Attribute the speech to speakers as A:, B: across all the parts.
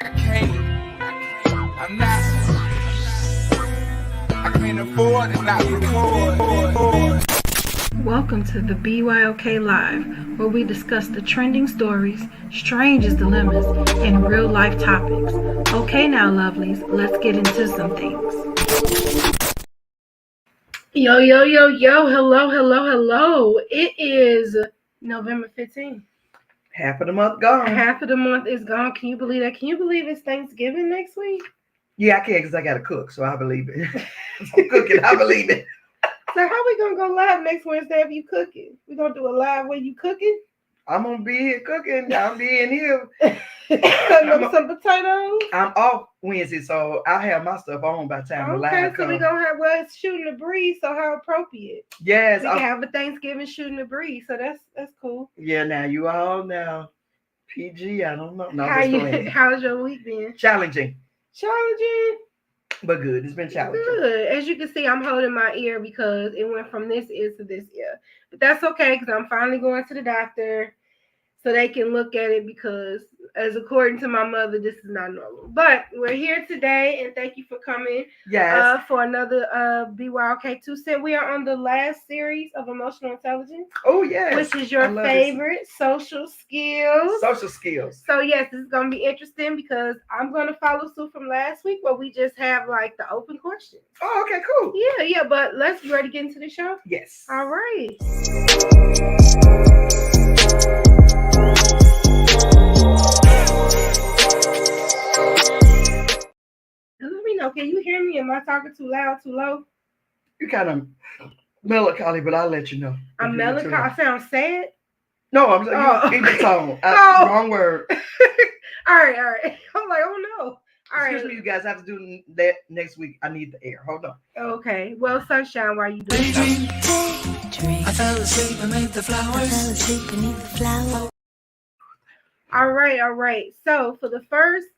A: I can't afford to not record.
B: Welcome to the BYOK Live, where we discuss the trending stories, strangest dilemmas, and real life topics. Okay now, lovelies, let's get into some things. Yo, hello. It is November 15th.
C: Half of the month gone.
B: Half of the month is gone. Can you believe that? Can you believe it's Thanksgiving next week?
C: Yeah, I can because I got to cook, so I believe it. I'm cooking, I believe it.
B: So how we going to go live next Wednesday if you cooking? We going to do a live where you cooking?
C: I'm going to be here cooking. I'm being here.
B: Cutting up some potatoes?
C: I'm off Wednesday, so I'll have my stuff on by the time the live
B: Okay, so
C: comes.
B: we're going to have, well, it's shooting the breeze, so how appropriate.
C: Yes.
B: We can have a Thanksgiving shooting the breeze, so that's cool.
C: Yeah, now you all now. PG, I don't know. No,
B: how's your week been?
C: Challenging.
B: But
C: good. It's been challenging.
B: Good. As you can see, I'm holding my ear because it went from this ear to this ear. But that's okay because I'm finally going to the doctor so they can look at it because, as according to my mother, this is not normal. But we're here today, and thank you for coming.
C: Yes.
B: For another BYOK 2 Cent. We are on the last series of Emotional Intelligence.
C: Oh, yes.
B: Which is your favorite social skills.
C: Social skills.
B: So, yes, this is going to be interesting because I'm going to follow suit from last week where we just have, like, the open questions.
C: Oh, okay, cool.
B: Yeah, but let's be ready to get into the show?
C: Yes.
B: All right. Let me know. Can you hear me? Am I talking too loud, too low?
C: You kind of melancholy, but I'll let you know.
B: I'm melancholy. I sound sad?
C: No, I'm saying keep the tone. Wrong word.
B: All right. I'm like, oh no. All right.
C: Excuse me, you guys have to do that next week. I need the air. Hold on.
B: Okay. Well, Sunshine, why are you doing
D: I fell asleep beneath the flowers.
B: All right. So for the first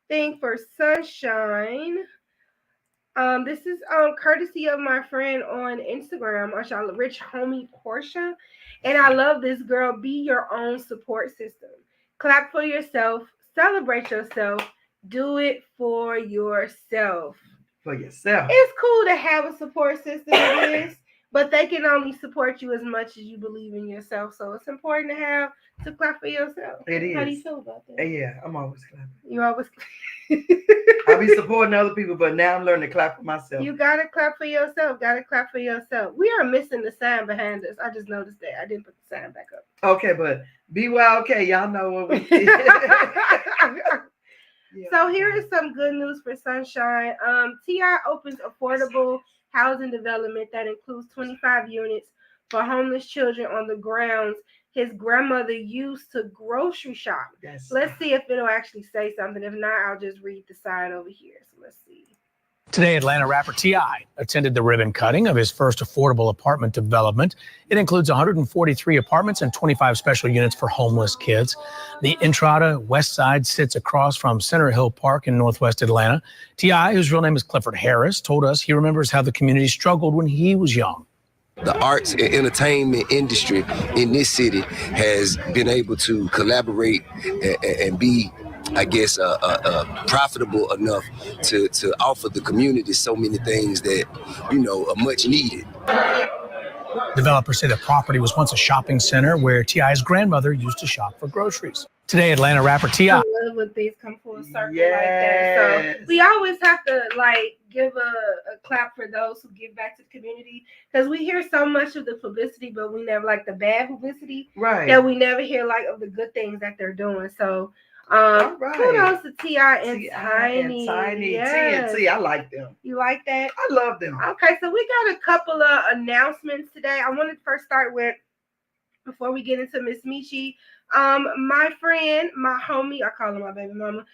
B: thing for Sunshine, this is courtesy of my friend on Instagram, Marsha Rich Homie Portia, and I love this girl. Be your own support system. Clap for yourself. Celebrate yourself. Do it for yourself.
C: For yourself.
B: It's cool to have a support system. It is. But they can only support you as much as you believe in yourself. So it's important to clap for yourself.
C: It is.
B: How do you feel about that?
C: Yeah, I'm always clapping.
B: You always
C: I be supporting other people, but now I'm learning to clap for myself.
B: You gotta clap for yourself. We are missing the sign behind us. I just noticed that. I didn't put the sign back up.
C: Okay, but BYOK, y'all know what we did.
B: So here is some good news for Sunshine. T.I. opens affordable housing development that includes 25 units for homeless children on the grounds his grandmother used to grocery shop.
C: Yes.
B: Let's see if it'll actually say something. If not, I'll just read the sign over here. So let's see.
E: Today, Atlanta rapper T.I. attended the ribbon cutting of his first affordable apartment development. It includes 143 apartments and 25 special units for homeless kids. The Entrada West Side sits across from Center Hill Park in Northwest Atlanta. T.I., whose real name is Clifford Harris, told us he remembers how the community struggled when he was young.
F: The arts and entertainment industry in this city has been able to collaborate and be, I guess, profitable enough to offer the community so many things that, are much needed.
E: Developers say the property was once a shopping center where T.I.'s grandmother used to shop for groceries. Today, Atlanta rapper T.I.
B: I love when things come full circle like that. So we always have to give a clap for those who give back to the community because we hear so much of the publicity, but we never like the bad publicity.
C: Right.
B: That we never hear of the good things that they're doing. So kudos to T.I. and Tiny.
C: Yes. TNT, I like them.
B: You like that?
C: I love them.
B: Okay, so we got a couple of announcements today. I want to first start with, before we get into Miss Michi, my friend, my homie, I call her my baby mama,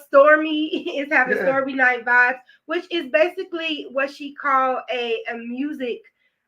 B: Stormy is having Stormy Night Vibes, which is basically what she called a music,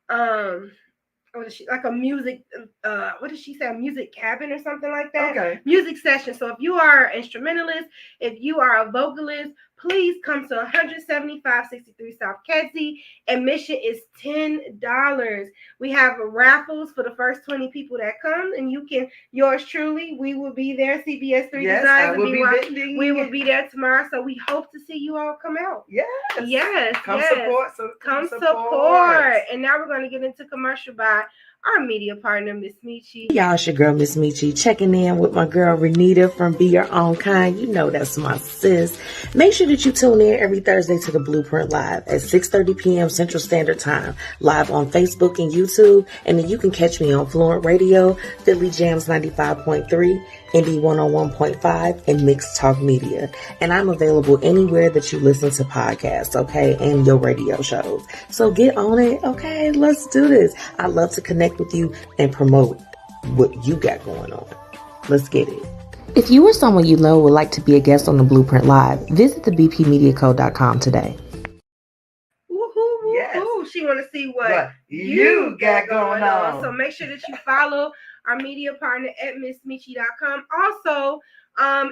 B: what is she, like a music, what did she say, a music cabin or something like that?
C: Okay.
B: Music session. So if you are an instrumentalist, if you are a vocalist, please come to 17563 South Kedzie. Admission is $10. We have raffles for the first 20 people that come, and you can, yours truly, we will be there, CBS3 Designs and BYOK. We will be there tomorrow, so we hope to see you all come out. Yes.
C: Come support. So
B: come support. And now we're going to get into commercial by our media partner, Miss Michi.
G: Y'all, it's your girl, Miss Michi, checking in with my girl, Renita from Be Your Own Kind. You know that's my sis. Make sure that you tune in every Thursday to the Blueprint Live at 6:30 p.m. Central Standard Time, live on Facebook and YouTube. And then you can catch me on Fluent Radio, Philly Jams 95.3, Indie 101.5, and Mixed Talk Media. And I'm available anywhere that you listen to podcasts, okay, and your radio shows. So get on it, okay? Let's do this. I love to connect with you and promote what you got going on. Let's get it. If you or someone you know would like to be a guest on the Blueprint Live, visit thebpmediaco.com today.
B: Woohoo,
C: Yes.
B: She want to see what
C: you got going on.
B: So make sure that you follow our media partner at MissMichi.com. Also,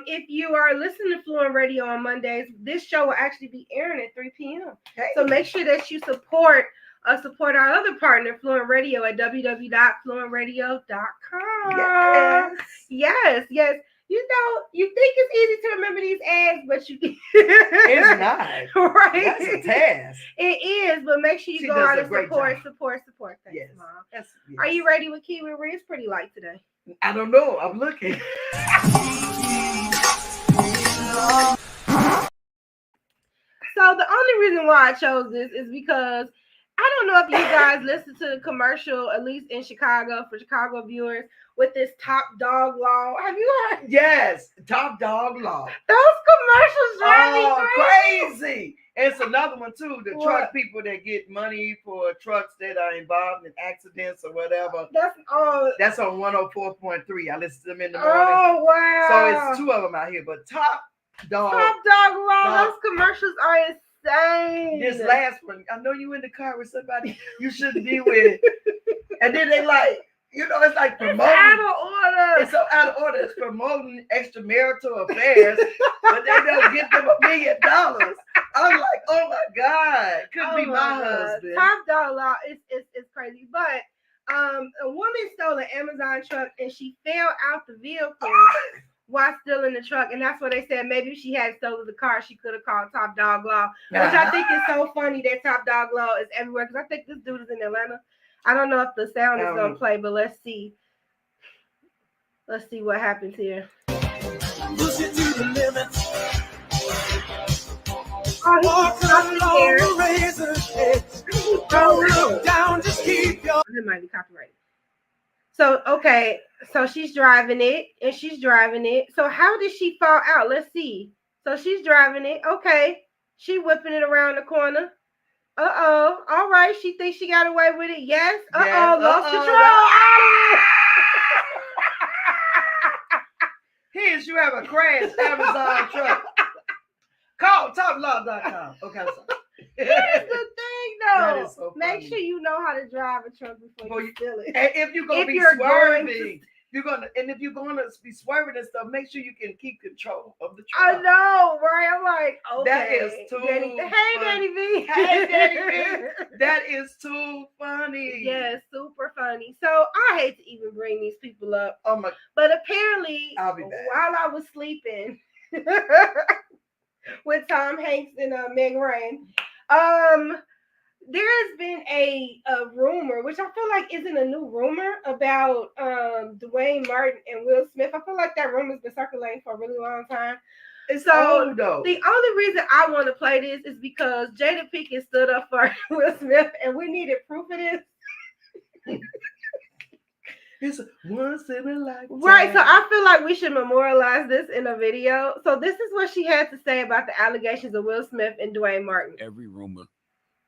B: if you are listening to Fluent Radio on Mondays, this show will actually be airing at 3 p.m.
C: Hey.
B: So make sure that you support our other partner, Fluent Radio, at www.fluentradio.com. Yes. You know, you think it's easy to remember these ads, but you
C: It's not.
B: Right?
C: That's a task.
B: It is, but make sure you
C: She
B: go
C: does
B: out
C: a
B: and
C: great
B: support. Thanks,
C: Yes.
B: Mom.
C: Yes.
B: Are you ready with Kiwi Ray? It's pretty light today.
C: I don't know. I'm looking.
B: So the only reason why I chose this is because I don't know if you guys listen to the commercial, at least in Chicago, for Chicago viewers, with this Top Dog Law. Have you heard?
C: Yes. Top Dog Law.
B: Those commercials drive me
C: crazy. It's another one too. The truck people that get money for trucks that are involved in accidents or whatever.
B: That's
C: on 104.3. I listen to them in the morning.
B: Oh wow!
C: So it's two of them out here. But Top Dog
B: Law. Those commercials are insane.
C: This last one, I know you in the car with somebody you shouldn't be with, and then they like, you know, it's like promoting.
B: It's out of order.
C: It's so out of order. It's promoting extramarital affairs, but they don't give them $1 million. I'm like, oh my God, couldn't be my husband.
B: Top Dog Law is crazy. But a woman stole an Amazon truck and she fell out the vehicle while still in the truck. And that's what they said. Maybe if she had stolen the car, she could have called Top Dog Law, which I think is so funny that Top Dog Law is everywhere. Because I think this dude is in Atlanta. I don't know if the sound is going to play, but let's see. Let's see what happens here.
D: Push it to the limit.
B: Oh, he's
D: Down, just keep your.
B: It might be copyrighted. So, okay. So she's driving it. So how did she fall out? Let's see. So she's driving it. Okay. She whipping it around the corner. Uh-oh. All right. She thinks she got away with it. Yes. Uh-oh. Lost control.
C: Here's you have a crashed Amazon truck. Call toplaw.com. Okay, I'm sorry.
B: Here's the thing, though.
C: That is so funny.
B: Make sure you know how to drive a truck before you steal it.
C: And if you're gonna be swerving, if you're gonna be swerving and stuff, make sure you can keep control of the truck.
B: I know, right? I'm like, okay.
C: That is too
B: Danny,
C: funny.
B: Hey, Danny V.
C: Hey, Danny V. That is too funny.
B: Yes, super funny. So I hate to even bring these people up.
C: Oh my!
B: But apparently,
C: I'll be back.
B: while I was sleeping with Tom Hanks and Meg Ryan, there has been a rumor, which I feel like isn't a new rumor, about Dwayne Martin and Will Smith. I feel like that rumor has been circulating for a really long time.
C: It's old, though.
B: The only reason I want to play this is because Jada Pinkett stood up for Will Smith, and we needed proof of this.
C: It's once in a lifetime.
B: Right, so I feel like we should memorialize this in a video. So this is what she had to say about the allegations of Will Smith and Dwayne Martin.
H: Every rumor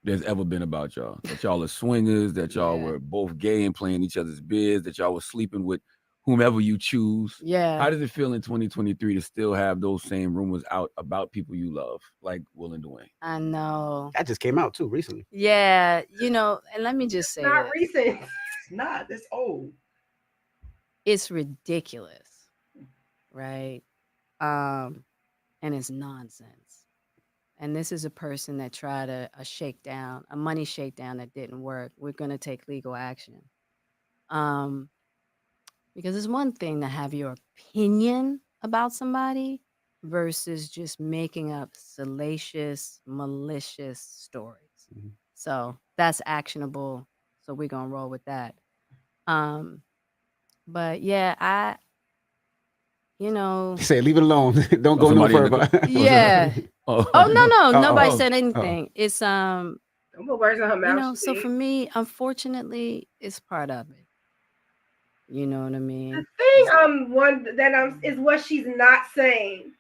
H: there's ever been about y'all, that y'all are swingers, that y'all were both gay and playing each other's biz, that y'all were sleeping with whomever you choose.
I: Yeah.
H: How does it feel in 2023 to still have those same rumors out about people you love, like Will and Dwayne?
I: I know.
J: That just came out too recently.
I: Yeah, you know, and let me just say
B: Not
I: this.
B: recent.
C: It's not. It's old.
I: It's ridiculous, right? And it's nonsense. and this is a person that tried a shakedown, a money shakedown that didn't work, we're going to take legal action. Because it's one thing to have your opinion about somebody versus just making up salacious, malicious stories. So that's actionable. So we're going to roll with that. But yeah, you know.
J: Say, leave it alone. Don't go no
H: somebody in the
J: further.
I: Yeah.
H: Oh,
I: no, nobody
J: oh.
I: said anything. It's
B: Don't put words in her mouth.
I: so for me, unfortunately, it's part of it. You know what I mean?
B: The thing is what she's not saying.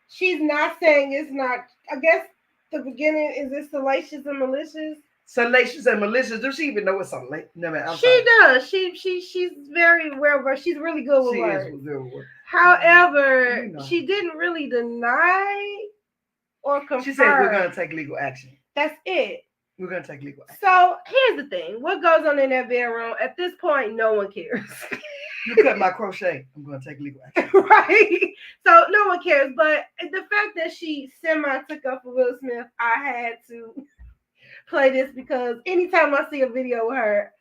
B: She's not saying it's not. I guess the beginning is it salacious and malicious.
C: Salacious and malicious. Does she even know what's salacious? No, man,
B: she does. She's very well versed. She's really good with words. However, she didn't really deny or confirm.
C: She said we're gonna take legal action.
B: That's it.
C: We're gonna take legal action.
B: So here's the thing: what goes on in that bedroom at this point, no one cares.
C: You cut my crochet. I'm gonna take legal action.
B: Right. So no one cares. But the fact that she semi took up for Will Smith, I had to play this because anytime I see a video with her,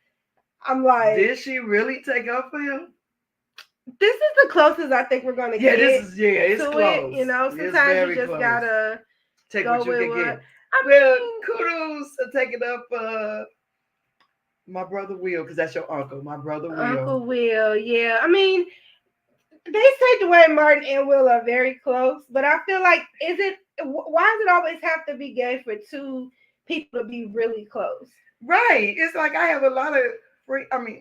B: I'm like,
C: did she really take up for him?
B: This is the closest I think we're gonna get.
C: It's close.
B: It. You know, sometimes you just gotta
C: take
B: go
C: what you
B: with
C: can get.
B: Well,
C: kudos for taking up my brother Will, because that's your uncle. My brother Will.
B: Uncle Will, yeah. I mean, they say Dwayne Martin and Will are very close, but I feel like why does it always have to be gay for two people to be really close?
C: Right. It's like I have a lot of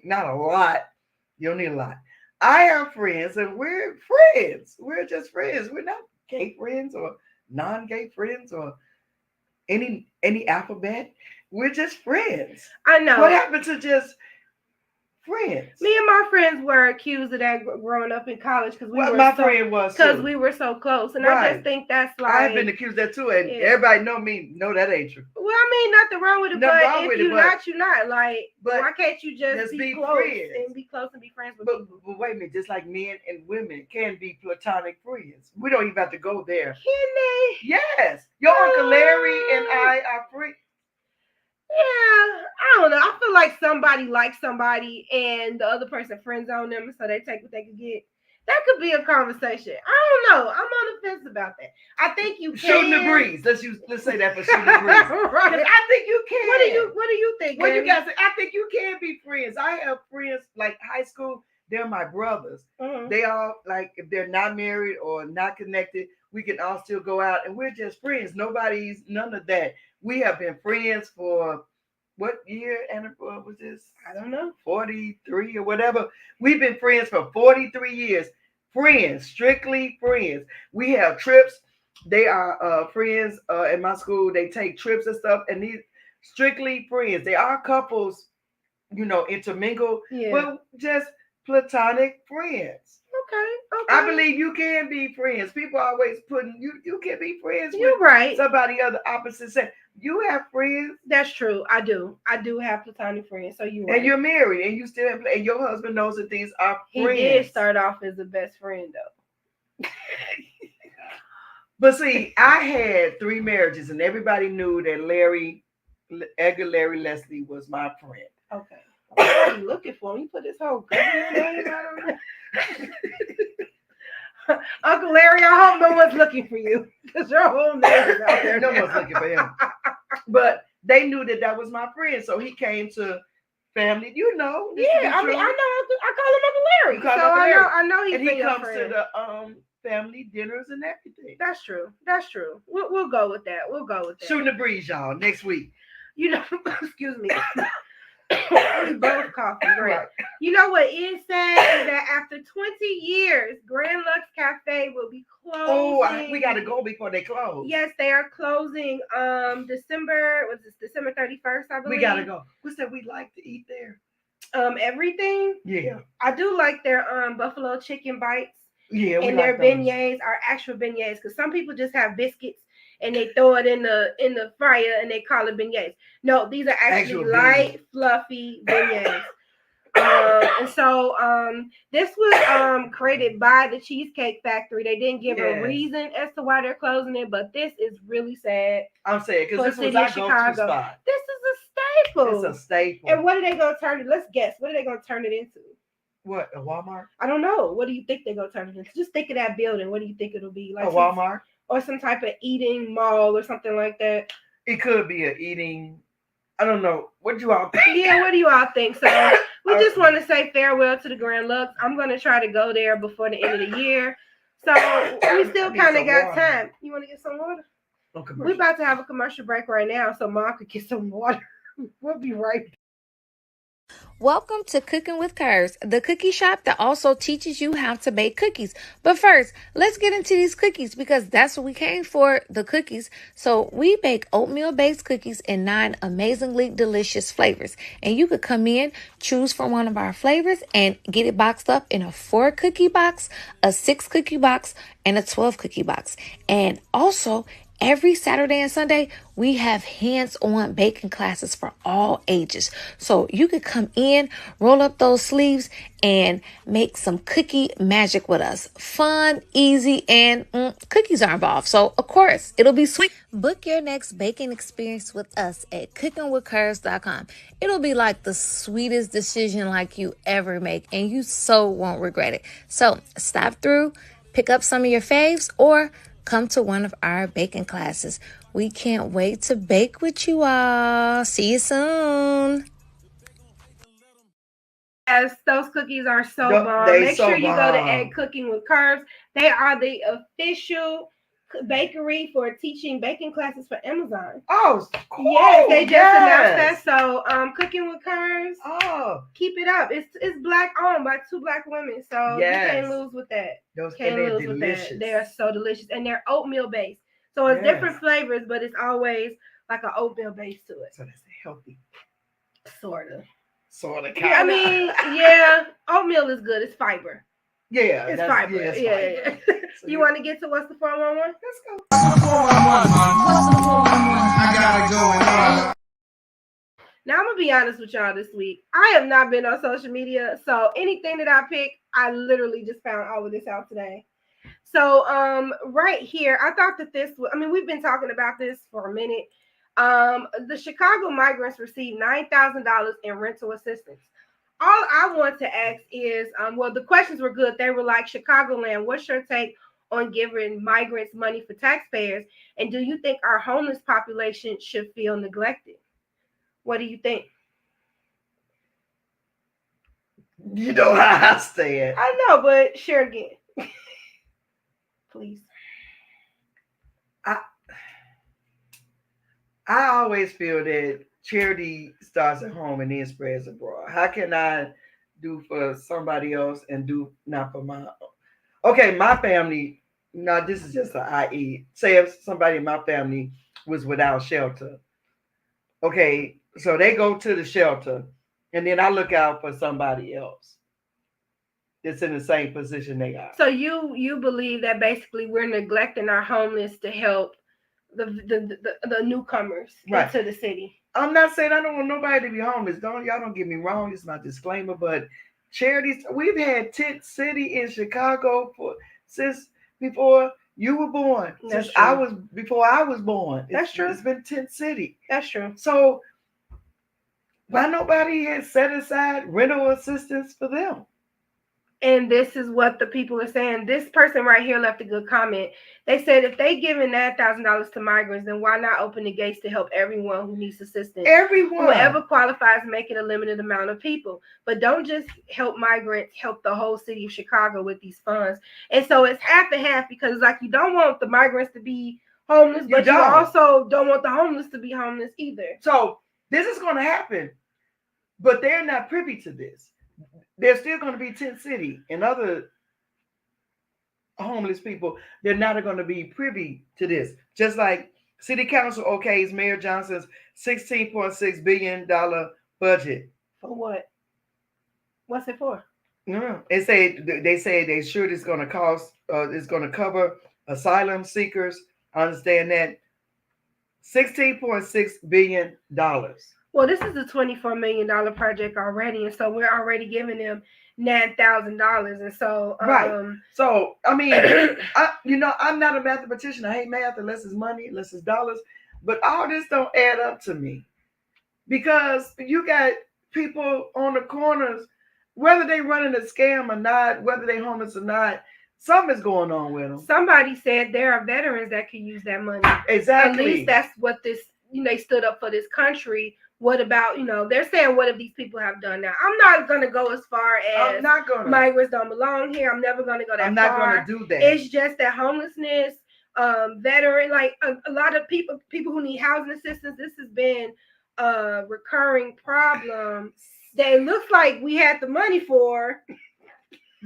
C: not a lot. You don't need a lot. I have friends and we're friends. We're just friends. We're not gay friends or non-gay friends or any alphabet. We're just friends.
B: I know.
C: What happened to just friends?
B: Me and my friends were accused of that growing up in college because we were so close, and I just think that's like
C: I've been accused of that too, and everybody know that ain't true.
B: Well, I mean, nothing wrong with it, but if you're not. Like, why can't you just be close and be close and be friends with people?
C: But wait a minute, just like men and women can be platonic friends. We don't even have to go there.
B: Can they?
C: Yes, your Uncle Larry and I are friends.
B: Yeah, I don't know. I feel like somebody likes somebody and the other person friends on them, so they take what they can get. That could be a conversation. I don't know. I'm on the fence about that. I think you can.
C: Shooting the breeze. Let's say that for shooting the breeze. Right. I think you can.
B: What do you think?
C: What you guys say? I think you can be friends. I have friends like high school. They're my brothers. Mm-hmm. They all like if they're not married or not connected, we can all still go out and we're just friends. None of that. We have been friends for what year? And was this?
B: I don't know.
C: 43 or whatever. We've been friends for 43 years. Friends, strictly friends. We have trips. They are friends at my school. They take trips and stuff, and these strictly friends. They are couples, intermingle, but just platonic friends.
B: Okay.
C: I believe you can be friends. People always putting you can be friends
B: with
C: somebody of the opposite sex. You have friends.
B: That's true. I do have platonic friends. So you're right.
C: And you're married and you still have, and your husband knows that these are friends.
B: He did start off as a best friend though.
C: But see, I had 3 marriages and everybody knew that Edgar Larry Leslie was my friend.
B: Okay. What are you looking for? You put this whole government name out on there. Uncle Larry, I hope no one's looking for you because your whole name is out there.
C: No one's looking for him. But they knew that was my friend, so he came to family. Yeah, I know. I call him Uncle Larry.
B: I know he's
C: and he comes to the family dinners and everything.
B: That's true. We'll go with that.
C: Shooting the breeze, y'all. Next week.
B: Excuse me. We both coughing. Right. You know what is sad is that after 20 years, Grand Lux Cafe will be closing.
C: Oh, we gotta go before they close.
B: Yes, they are closing. December 31st, I believe.
C: We gotta go. What's that we like to eat there?
B: Everything.
C: Yeah.
B: I do like their buffalo chicken bites.
C: Yeah,
B: and their beignets are actual beignets because some people just have biscuits and they throw it in the fryer and they call it beignets. No, these are actually light, fluffy beignets. And so this was created by the Cheesecake Factory. They didn't give a reason as to why they're closing it, but this is really sad.
C: I'm saying because this was
B: city
C: our
B: of
C: go-to
B: Chicago.
C: spot.
B: This is a staple.
C: It's a staple.
B: And what are they gonna turn it? Let's guess. What are they gonna turn it into?
C: What, a Walmart?
B: I don't know. What do you think they're gonna turn it into? Just think of that building. What do you think it'll be? Like
C: a Walmart?
B: Or some type of eating mall or something like that.
C: It could be an eating. I don't know. What do you all think?
B: Yeah, what do you all think? So we just want to say farewell to the Grand Lux. I'm going to try to go there before the end of the year. So we still kind of got time. You want to get some water? We're about to have a commercial break right now, so Mom could get some water. We'll be right back.
J: Welcome to Cooking with Curves, the cookie shop that also teaches you how to bake cookies. But first, let's get into these cookies because that's what we came for, the cookies. So we bake oatmeal-based cookies in 9 amazingly delicious flavors. And you could come in, choose from one of our flavors, and get it boxed up in a 4-cookie box, a 6-cookie box, and a 12-cookie box. And also, every Saturday and Sunday, we have hands-on baking classes for all ages. So you could come in, roll up those sleeves, and make some cookie magic with us. Fun, easy, and cookies are involved. So, of course, it'll be sweet. Book your next baking experience with us at cookingwithcurves.com. It'll be like the sweetest decision like you ever make, and you so won't regret it. So, stop through, pick up some of your faves, or come to one of our baking classes. We can't wait to bake with you all. See you soon.
B: Yes, those cookies are so bomb. Make sure you go to Cooking with Curves. They are the official bakery for teaching baking classes for Amazon.
C: Oh, cool.
B: Yes, they just announced that. So, Cooking with Curves.
C: Oh,
B: keep it up. It's black owned by 2 black women, so you can't lose with that.
C: Those
B: can't lose with that. They are so delicious, and they're oatmeal based. So it's different flavors, but it's always like an oatmeal base to it.
C: So that's healthy.
B: Sort of.
J: Yeah,
B: I mean, yeah, oatmeal is good. It's fiber.
C: Yeah,
B: it's fiber. Yeah, it's fiber. Yeah. So you want to get to what's the 411?
C: Let's go.
A: What's the 411, I gotta go.
B: Now I'm gonna be honest with y'all this week. I have not been on social media, so anything that I pick, I literally just found all of this out today. So right here, I thought that this was, I mean, we've been talking about this for a minute. The Chicago migrants received $9,000 in rental assistance. All I want to ask is, well, the questions were good. They were like, Chicagoland, what's your take on giving migrants money for taxpayers? And do you think our homeless population should feel neglected? What do you think?
C: You know how I say it.
B: I know, but share again. Please.
C: I always feel that charity starts at home and then spreads abroad. How can I do for somebody else and do not for my own? Okay, my family, now this is just an IE. Say if somebody in my family was without shelter. Okay, so they go to the shelter and then I look out for somebody else that's in the same position they are.
B: So you believe that basically we're neglecting our homeless to help the newcomers into the city.
C: I'm not saying I don't want nobody to be homeless. Y'all don't get me wrong. It's my disclaimer, but charities, we've had Tent City in Chicago since before you were born. Before I was born.
B: That's true.
C: It's been Tent City.
B: That's true.
C: So why nobody has set aside rental assistance for them?
B: And this is what the people are saying. This person right here left a good comment. They said if they giving $9,000 to migrants, then why not open the gates to help everyone who needs assistance?
C: Everyone.
B: Whoever qualifies, make it a limited amount of people. But don't just help migrants, help the whole city of Chicago with these funds. And so it's half and half because like you don't want the migrants to be homeless, but you also don't want the homeless to be homeless either.
C: So this is going to happen, but they're not privy to this. There's still going to be Tent City and other homeless people. They're not going to be privy to this. Just like City Council okays Mayor Johnson's $16.6 billion budget.
B: For what? What's it for?
C: No, they say they sure it's going to cost. It's going to cover asylum seekers. I understand that. $16.6 billion.
B: Well, this is a $24 million project already, and so we're already giving them $9,000, and so
C: Right. So I mean, I'm not a mathematician. I hate math unless it's money, unless it's dollars. But all this don't add up to me because you got people on the corners, whether they running a scam or not, whether they homeless or not. Something's going on with them.
B: Somebody said there are veterans that could use that money.
C: Exactly.
B: At least that's what this. They stood up for this country. What about, they're saying, what if these people have done now? I'm not going to go as far as migrants don't belong here. I'm never going to go that far.
C: I'm not going to do that.
B: It's just that homelessness, veteran, like a lot of people who need housing assistance, this has been a recurring problem that it looks like we had the money for.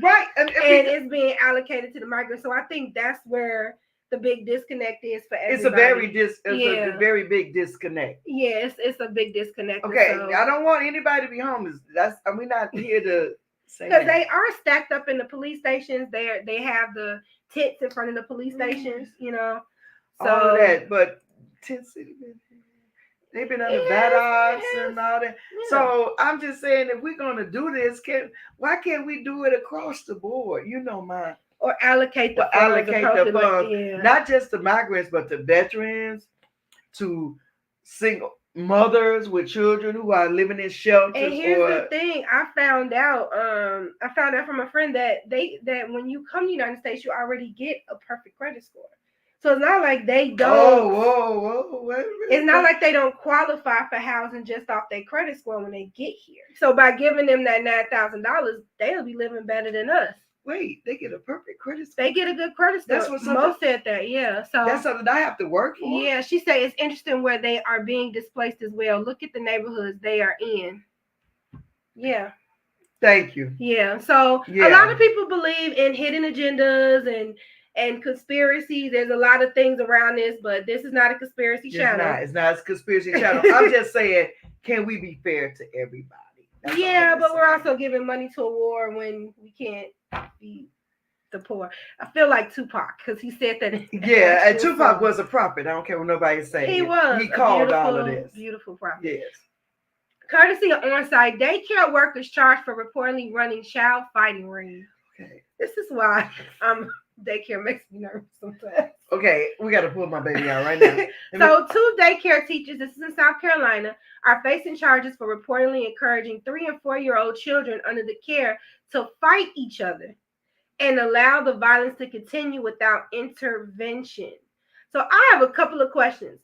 C: Right.
B: And it's being allocated to the migrants. So I think that's where the big disconnect is for everybody.
C: It's a very big disconnect.
B: Yeah, it's a big disconnect.
C: Okay, so I don't want anybody to be homeless. We're not here to say
B: because they are stacked up in the police stations. They have the tents in front of the police stations. So
C: all of that, but tent city. They've been under Vadox and all that. Yeah. So I'm just saying, if we're gonna do this, why can't we do it across the board?
B: Or allocate the funds,
C: not just the migrants, but the veterans, to single mothers with children who are living in shelters.
B: And here's the thing: I found out from a friend that when you come to the United States, you already get a perfect credit score. So it's not like they don't.
C: Whoa! Wait a minute.
B: It's not like they don't qualify for housing just off their credit score when they get here. So by giving them that $9,000, they'll be living better than us.
C: Wait, they get a perfect credit score?
B: They get a good credit score.
C: That's what
B: Mo said that, yeah. So
C: that's something I have to work for?
B: Yeah, she said it's interesting where they are being displaced as well. Look at the neighborhoods they are in. Yeah.
C: Thank you.
B: Yeah. So a lot of people believe in hidden agendas and conspiracies. There's a lot of things around this, but this is not a conspiracy channel.
C: It's not a conspiracy channel. I'm just saying, can we be fair to everybody?
B: That's but we're also giving money to a war when we can't feed the poor. I feel like Tupac because he said that.
C: And Tupac was a prophet. I don't care what nobody's saying.
B: He was.
C: He called all of this.
B: Beautiful prophet.
C: Yes.
B: Courtesy of on-site daycare workers charged for reportedly running child fighting ring.
C: Okay.
B: This is why daycare makes me nervous sometimes.
C: Okay, we got to pull my baby out right now.
B: So 2 daycare teachers, this is in South Carolina, are facing charges for reportedly encouraging 3- and 4-year-old children under the care to fight each other and allow the violence to continue without intervention. So I have a couple of questions.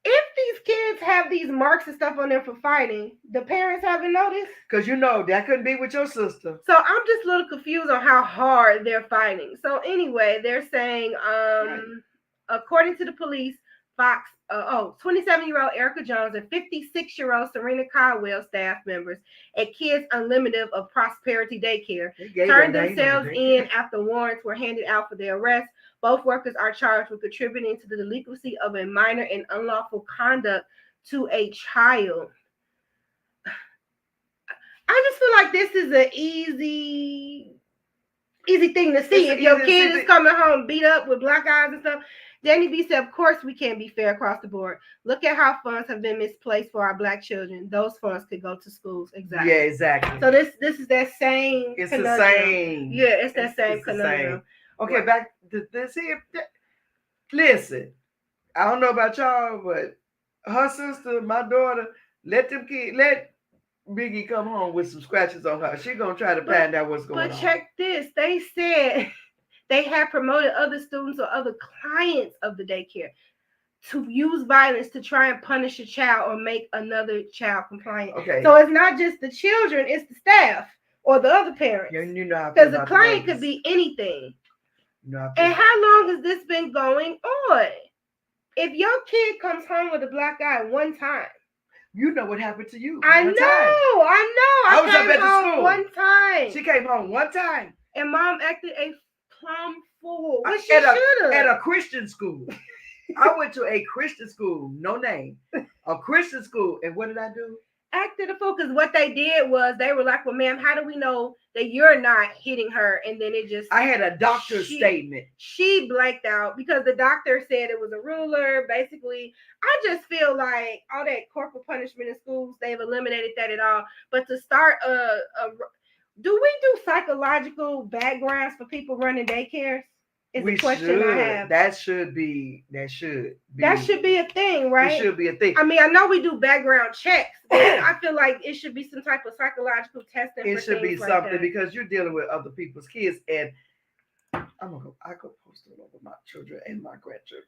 B: If these kids have these marks and stuff on them for fighting, the parents haven't noticed?
C: Because that couldn't be with your sister.
B: So I'm just a little confused on how hard they're fighting. So anyway, they're saying, according to the police, 27-year-old Erica Jones and 56-year-old Serena Caldwell staff members at Kids Unlimited of Prosperity Daycare turned themselves in after warrants were handed out for their arrest. Both workers are charged with contributing to the delinquency of a minor and unlawful conduct to a child. I just feel like this is an easy thing to see. If your kid is coming home beat up with black eyes and stuff, Danny B said, of course we can't be fair across the board. Look at how funds have been misplaced for our black children. Those funds could go to schools. Exactly.
C: Yeah, exactly.
B: So this is that same
C: It's
B: conundrum.
C: the same.
B: Yeah, it's that same conundrum.
C: Okay, back to this here. Listen, I don't know about y'all, but her sister, my daughter, let Biggie come home with some scratches on her. She's going to try to find out what's going on.
B: But check this. They said they had promoted other students or other clients of the daycare to use violence to try and punish a child or make another child compliant.
C: Okay.
B: So it's not just the children, it's the staff or the other parents. Because the client could be anything. And how long has this been going on? If your kid comes home with a black eye one time,
C: you know what happened to you.
B: I know. I
C: was up at the school
B: one time.
C: She came home one time.
B: And mom acted a plumb fool. What she should have.
C: At a Christian school. I went to a Christian school, no name. A Christian school. And what did I do?
B: acted a fool because what they did was they were like, well, ma'am, how do we know that you're not hitting her? And then it just
C: I had a doctor's statement.
B: She blanked out because the doctor said it was a ruler. Basically, I just feel like all that corporal punishment in schools, they've eliminated that at all. But to start do we do psychological backgrounds for people running daycares? Is a question I have.
C: That should be a
B: thing, right?
C: It should be a thing.
B: I mean, I know we do background checks, but I feel like it should be some type of psychological testing.
C: It should be something because you're dealing with other people's kids, and I go post it over my children and my grandchildren.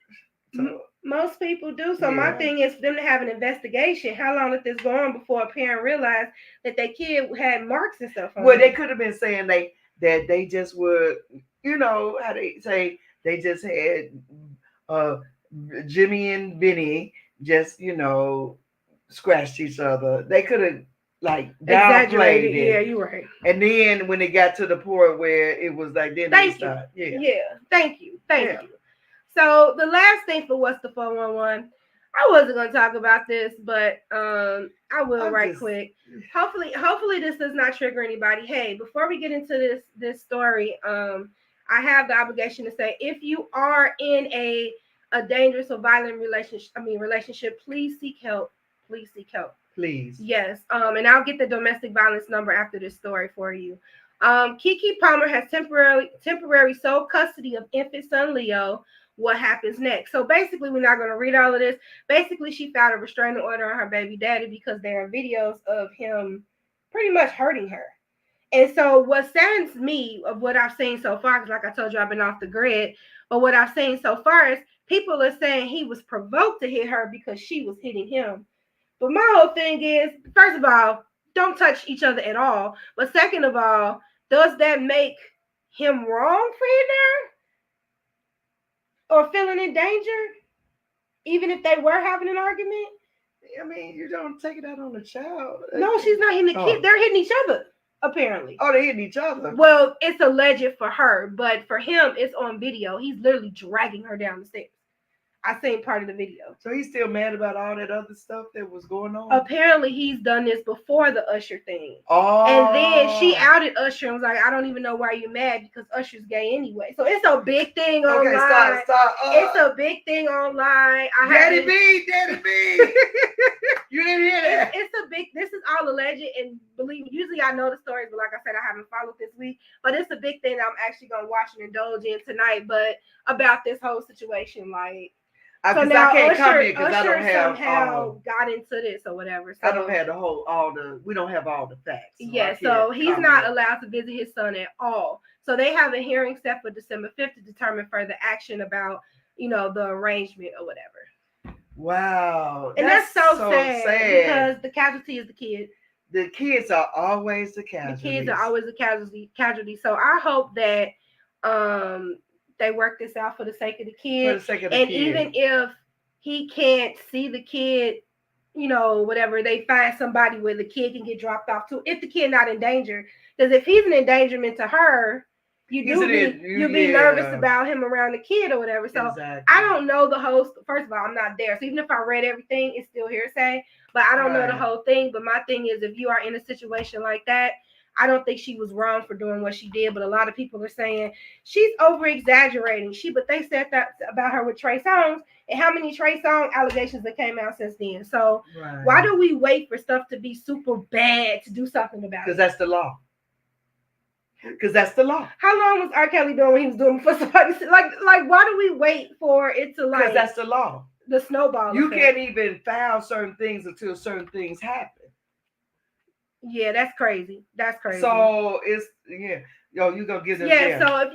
C: So,
B: most people do. So my thing is for them to have an investigation. How long did this go on before a parent realized that their kid had marks and stuff on
C: well,
B: them?
C: they could have been saying that they just would, you know, how they say they just had Jimmy and Benny just, you know, scratched each other. They could have like downplayed it.
B: Yeah, you're right.
C: And then when it got to the point where it was like, then
B: thank you. Thank you. So the last thing for what's the 411, I wasn't going to talk about this, but I will quick. Hopefully this does not trigger anybody. Hey, before we get into this story, I have the obligation to say if you are in a dangerous or violent relationship, please seek help. Please seek help.
C: Please.
B: Yes. And I'll get the domestic violence number after this story for you. Keke Palmer has temporary sole custody of infant son Leo. What happens next? So basically, we're not going to read all of this. Basically, she filed a restraining order on her baby daddy because there are videos of him pretty much hurting her. And so what saddens me of what I've seen so far, because like I told you, I've been off the grid, but what I've seen so far is people are saying he was provoked to hit her because she was hitting him. But my whole thing is, first of all, don't touch each other at all. But second of all, does that make him wrong for hitting her? Or feeling in danger? Even if they were having an argument?
C: I mean, you don't take it out on the child.
B: No, she's not hitting the kid. They're hitting each other, apparently.
C: Oh, they're hitting each other?
B: Well, it's alleged for her, but for him, it's on video. He's literally dragging her down the stairs. I seen part of the video.
C: So he's still mad about all that other stuff that was going on?
B: Apparently, he's done this before the Usher thing.
C: Oh.
B: And then she outed Usher and was like, I don't even know why you're mad because Usher's gay anyway. So it's a big thing online.
C: Okay, stop.
B: It's a big thing online.
C: Daddy B. You didn't hear that.
B: This is all alleged, and believe me, usually I know the stories, but like I said, I haven't followed this week. But it's a big thing that I'm actually going to watch and indulge in tonight, but about this whole situation, like, so now I can't comment because I don't have somehow got into this or whatever. So
C: I don't have we don't have all the facts.
B: So he's not allowed to visit his son at all. So they have a hearing set for December 5th to determine further action about, the arrangement or whatever.
C: Wow.
B: And that's so sad because the casualty is the kid.
C: The kids are always the casualty.
B: The kids are always the casualty. So I hope that they work this out for the sake of the kid.
C: For the sake of the kid.
B: Even if he can't see the kid, whatever, they find somebody where the kid can get dropped off to. If the kid not in danger, because if he's an endangerment to her, you'd be nervous about him around the kid or whatever. So exactly. I don't know the whole. First of all, I'm not there, so even if I read everything, it's still hearsay. But I don't know the whole thing. But my thing is, if you are in a situation like that, I don't think she was wrong for doing what she did, but a lot of people are saying she's over exaggerating. But they said that about her with Trey Songz, and how many Trey Songz allegations that came out since then. So why do we wait for stuff to be super bad to do something about it?
C: Because that's the law. How
B: long was R. Kelly doing what he was doing for somebody? Like why do we wait for it to
C: Because that's the law.
B: The snowball.
C: You can't even file certain things until certain things happen.
B: Yeah, that's crazy.
C: So it's you gonna give them.
B: Yeah. So if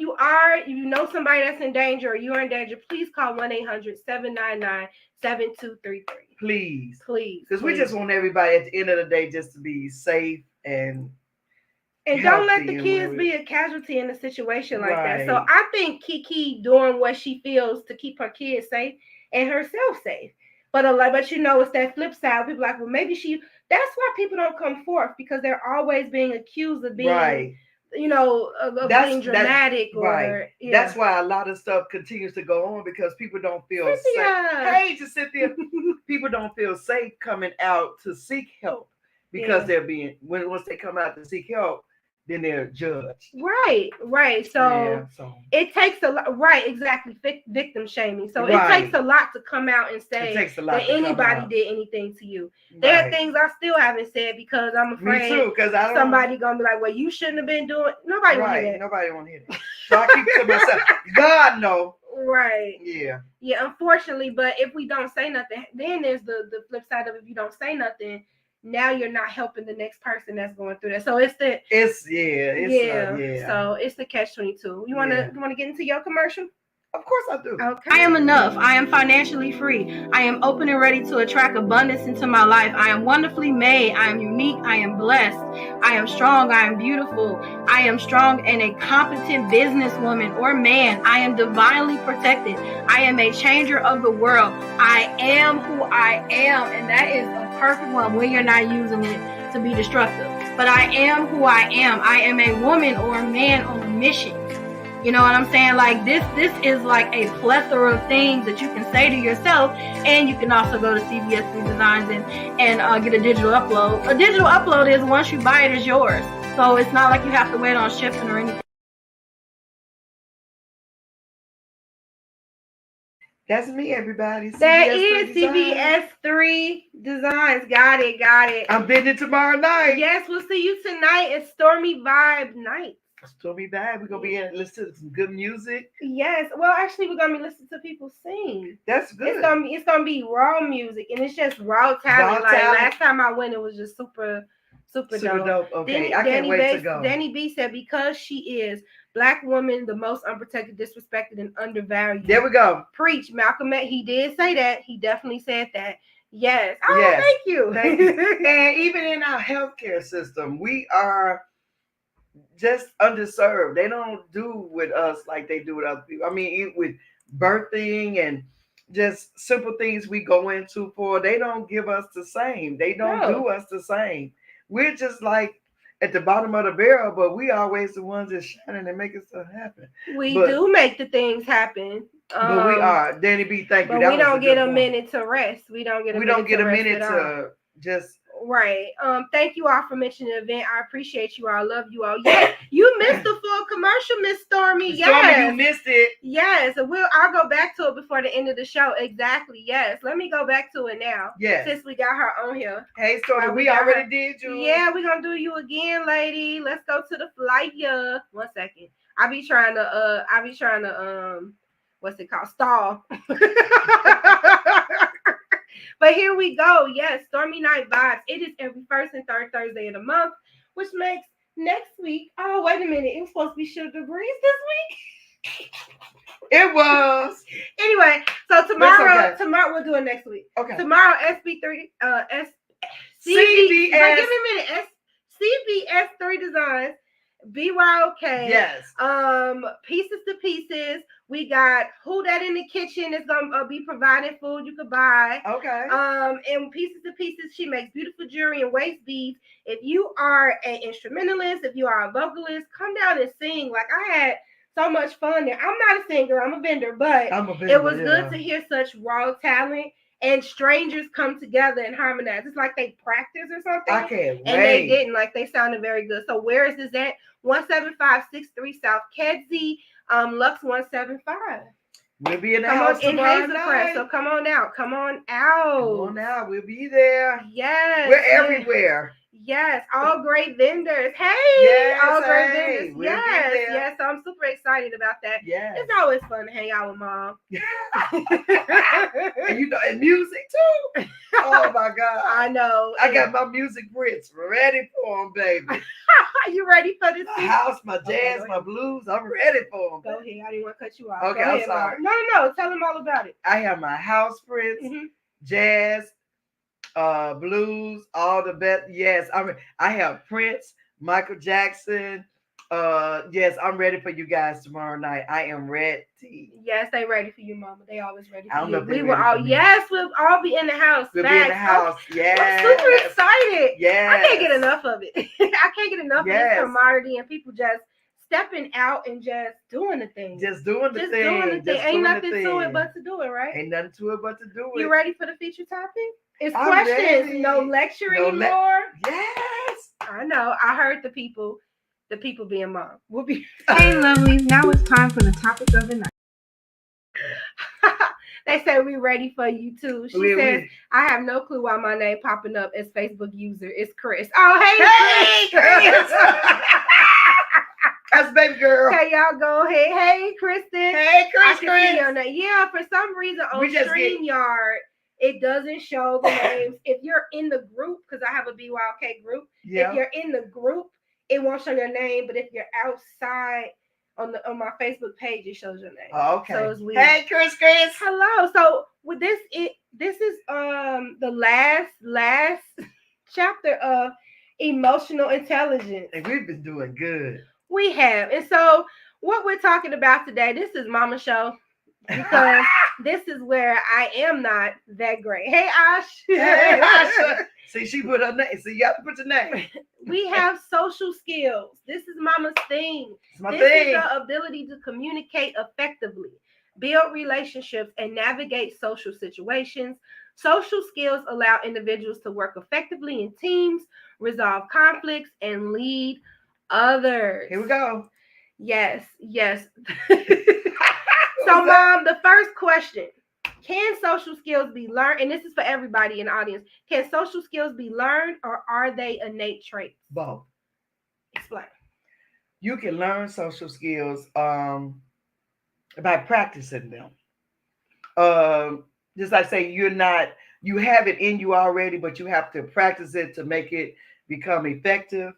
B: you know somebody that's in danger or you're in danger, please call 1-800-799-7233.
C: Please.
B: Because
C: we just want everybody at the end of the day just to be safe and
B: don't let the kids be a casualty in a situation like that. So I think Keke doing what she feels to keep her kids safe and herself safe. But it's that flip side. People are like, well, maybe that's why people don't come forth, because they're always being accused of being, of being dramatic.
C: That's why a lot of stuff continues to go on, because people don't feel safe. Hey, to Cynthia, people don't feel safe coming out to seek help. because they're being once they come out to seek help, then they're judged.
B: Right. So it takes a lot. Right, exactly. Victim shaming. So it takes a lot to come out and say that anybody did anything to you. There are things I still haven't said because I'm afraid somebody gonna be like, "Well, you shouldn't have been doing." Nobody want to hear that.
C: Nobody want to hear that. So I keep it to myself. God no.
B: Right.
C: Yeah.
B: Yeah. Unfortunately, but if we don't say nothing, then there's the flip side of if you don't say nothing. Now you're not helping the next person that's going through that. So So it's the catch-22. You wanna get into your commercial?
C: Of course I do.
B: Okay. I am enough. I am financially free. I am open and ready to attract abundance into my life. I am wonderfully made. I am unique. I am blessed. I am strong. I am beautiful. I am strong and a competent businesswoman or man. I am divinely protected. I am a changer of the world. I am who I am. And that is a perfect one when you're not using it to be destructive. But I am who I am. I am a woman or a man on a mission. You know what I'm saying? Like this is like a plethora of things that you can say to yourself, and you can also go to CBS 3 Designs and get a digital upload. A digital upload is once you buy it, it's yours. So it's not like you have to wait on shipping or anything.
C: That's me, everybody.
B: That is CBS 3 Designs. Got it.
C: I'm bidding tomorrow night.
B: Yes, we'll see you tonight at Stormy Vibe Night.
C: Stormy Vibe. We're gonna be in listening to some good music.
B: Yes. Well, actually, we're gonna be listening to people sing.
C: That's good.
B: It's gonna be raw music, and it's just raw talent. Last time I went, it was just super dope.
C: Okay, I can't wait to go.
B: Danny B said because she is Black woman, the most unprotected, disrespected, and undervalued.
C: There we go.
B: Preach, Malcolm X. He did say that. He definitely said that. Yes. Oh, yes. Thank you.
C: And even in our healthcare system, we are just underserved. They don't do with us like they do with other people. I mean, with birthing and just simple things we go into for, they don't give us the same. They don't do us the same. We're just like at the bottom of the barrel, but we always the ones that's shining and making stuff happen.
B: We do make the things happen.
C: But we are. Danny B, thank you.
B: But we don't get a minute to rest. We don't get a minute
C: to just.
B: Right. Thank you all for mentioning the event. I appreciate you all. I love you all. Yeah, you missed the full commercial, Miss Stormy.
C: Stormy, you missed it.
B: Yes. I'll go back to it before the end of the show. Exactly. Yes. Let me go back to it now.
C: Yes.
B: Since we got her on here.
C: Hey, Stormy, we already did you.
B: Yeah, we're gonna do you again, lady. Let's go to the flyer. 1 second. I be trying to what's it called? Stall. But here we go. Yes, Stormy Night Vibes. It is every first and third Thursday of the month, which makes next week. Oh, wait a minute. It was supposed to be Sugar Degrees this week.
C: It was.
B: Anyway, so tomorrow we'll do it next week.
C: Okay.
B: Tomorrow, SB3 CBS. Give me a minute. CBS 3 Designs. BYOK.
C: Yes.
B: Pieces to Pieces. We got Who That in the Kitchen is gonna be providing food you could buy.
C: Okay.
B: And Pieces to Pieces, she makes beautiful jewelry and waist beads. If you are an instrumentalist, if you are a vocalist, come down and sing. Like I had so much fun there. I'm not a singer, I'm a vendor, but it was good to hear such raw talent. And strangers come together and harmonize. It's like they practice or something.
C: I can't wait.
B: And they didn't. Like they sounded very good. So where is this at? 17563 South Kedzie, Lux 175.
C: We'll be in the house tomorrow night.
B: So come on out. Come on out.
C: We'll be there.
B: Yes.
C: We're everywhere.
B: Yes, all great vendors. Hey,
C: yes,
B: all great vendors.
C: We'll
B: yes. So I'm super excited about that.
C: Yes.
B: It's always fun to hang out with Mom.
C: And music too. Oh my God.
B: I know.
C: I got my music Brits ready for them, baby.
B: You ready for this?
C: My house, my jazz, my blues. I'm ready for them.
B: Go ahead. I didn't want to cut you off.
C: Okay, I'm sorry.
B: No. Tell them all about it.
C: I have my house Brits, jazz, blues, all the best. Yes, I have Prince, Michael Jackson. Yes, I'm ready for you guys tomorrow night. I am ready.
B: Yes, they ready for you, Mama. They always ready for
C: I don't know
B: you.
C: If they
B: we'll all be in the house.
C: We'll be in the house. Yes.
B: I'm super excited.
C: Yes.
B: I can't get enough of it. I can't get enough of this camaraderie and people just stepping out and just doing the thing.
C: Just doing the thing.
B: Doing the thing. Ain't nothing to it but to do it, right?
C: Ain't nothing to it but to do it.
B: You ready for the feature topic? It's
C: I'm
B: questions,
C: ready.
B: no lecture anymore.
C: Yes.
B: I know. I heard the people being mom. We'll be.
K: Hey, lovelies. Now it's time for the topic of the night.
B: They say we ready for you too. She says, I have no clue why my name popping up as Facebook user. It's Chris. Oh, hey, Chris.
C: That's baby girl.
B: Okay, y'all go ahead. Hey, Kristen.
C: Hey, Chris.
B: Yeah, for some reason on StreamYard, it doesn't show the names. If you're in the group, because I have a BYOK group, if you're in the group, it won't show your name. But if you're outside on my Facebook page, it shows your name.
C: Oh, okay.
B: So it's weird.
C: Hey, Chris.
B: Hello. So with this is the last chapter of emotional intelligence.
C: And we've been doing good.
B: We have. And so what we're talking about today, this is Mama Show, because this is where I am not that great. Hey, Ash.
C: Hey, Asha. See, she put her name. See, you have to put your name.
B: We have social skills. This is Mama's thing.
C: It's my
B: thing. Is the ability to communicate effectively, build relationships, and navigate social situations. Social skills allow individuals to work effectively in teams, resolve conflicts, and lead others.
C: Here we go.
B: Yes. So, Mom, the first question: can social skills be learned? And this is for everybody in the audience. Can social skills be learned, or are they innate traits?
C: Both.
B: Explain.
C: You can learn social skills by practicing them. Just like say you have it in you already, but you have to practice it to make it become effective.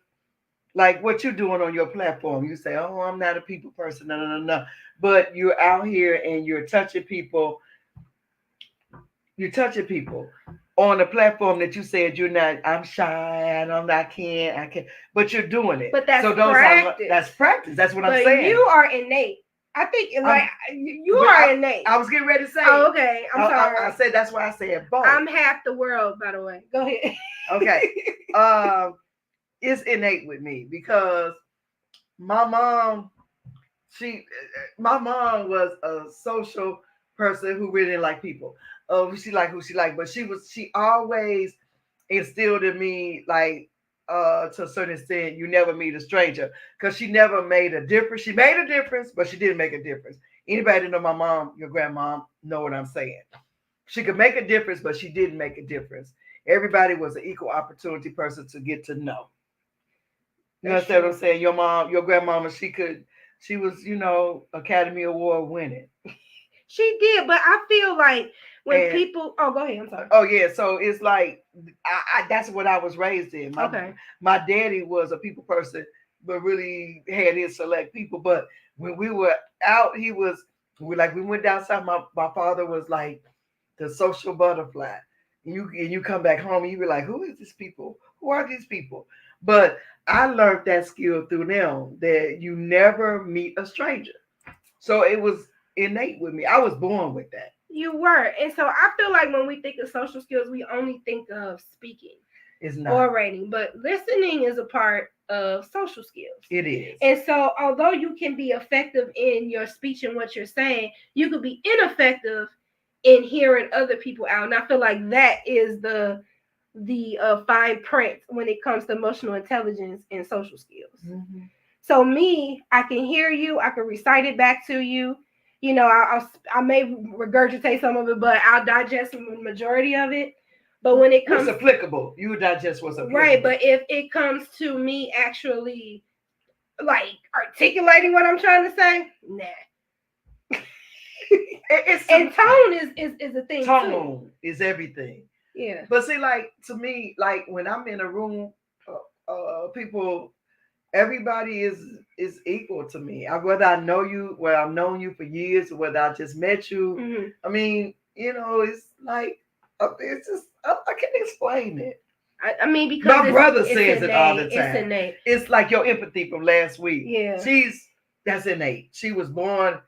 C: Like what you're doing on your platform. You say, oh, I'm not a people person. No. But you're out here and you're touching people. You're touching people on a platform that you said you're not, I'm shy, and I can't. But you're doing it.
B: But that's practice.
C: That's practice. That's what I'm saying.
B: You are innate. I think you are innate.
C: I was getting ready to say.
B: Oh, okay. I'm sorry.
C: I said that's why I said both.
B: I'm half the world, by the way. Go ahead.
C: Okay. It's innate with me because my mom was a social person who really didn't like people. She liked who she liked, but she always instilled in me like to a certain extent, you never meet a stranger, because she never made a difference. She made a difference, but she didn't make a difference. Anybody that know my mom, your grandma, know what I'm saying. She could make a difference, but she didn't make a difference. Everybody was an equal opportunity person to get to know. You understand what I'm saying? Your mom, your grandmama, she was, Academy Award winning.
B: She did, but I feel like when people, go ahead, I'm sorry.
C: Oh yeah, so it's like that's what I was raised in. My daddy was a people person, but really had his select people. But when we were out, we went down south. My father was like the social butterfly. And you come back home and you be like, who is this people? Who are these people? But I learned that skill through them, that you never meet a stranger. So it was innate with me. I was born with that.
B: You were. And so I feel like when we think of social skills, we only think of speaking.
C: It's not.
B: Orating. But listening is a part of social skills.
C: It is.
B: And so although you can be effective in your speech and what you're saying, you could be ineffective in hearing other people out. And I feel like that is the fine print when it comes to emotional intelligence and social skills.
C: Mm-hmm.
B: So me, I can hear you, I can recite it back to you. I may regurgitate some of it, but I'll digest the majority of it. But when it comes,
C: what's applicable, you digest what's applicable.
B: Right, but if it comes to me actually like articulating what I'm trying to say, nah. And tone is a thing.
C: Tone is everything.
B: Yeah.
C: But see, like to me, like when I'm in a room, people, everybody is equal to me. Whether I know you, whether I've known you for years, or whether I just met you.
B: Mm-hmm.
C: I mean, it's like it's just I can't explain it.
B: I mean, because
C: my brother says it all the time.
B: It's innate.
C: It's like your empathy from last week.
B: Yeah.
C: That's innate. She was born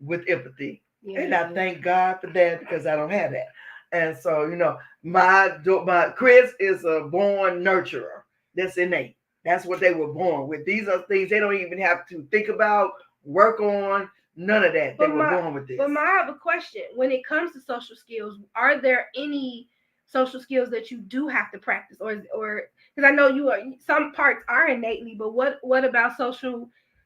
C: with empathy.
B: Yeah.
C: And I thank God for that, because I don't have that. And so, my Chris is a born nurturer. That's innate. That's what they were born with. These are things they don't even have to think about, work on, none of that. They were born with this.
B: But I have a question. When it comes to social skills, are there any social skills that you do have to practice, or because I know some parts are innately, but what about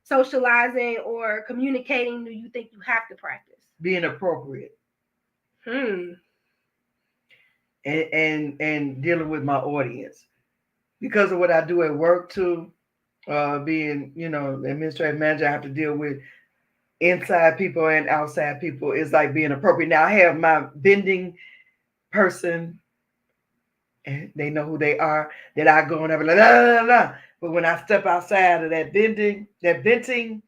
B: socializing or communicating do you think you have to practice? Being
C: appropriate. And dealing with my audience. Because of what I do at work too, being, the administrative manager, I have to deal with inside people and outside people. It's like being appropriate. Now I have my vending person, and they know who they are, that I go and I'm like, la, la, la, la. But when I step outside of that venting,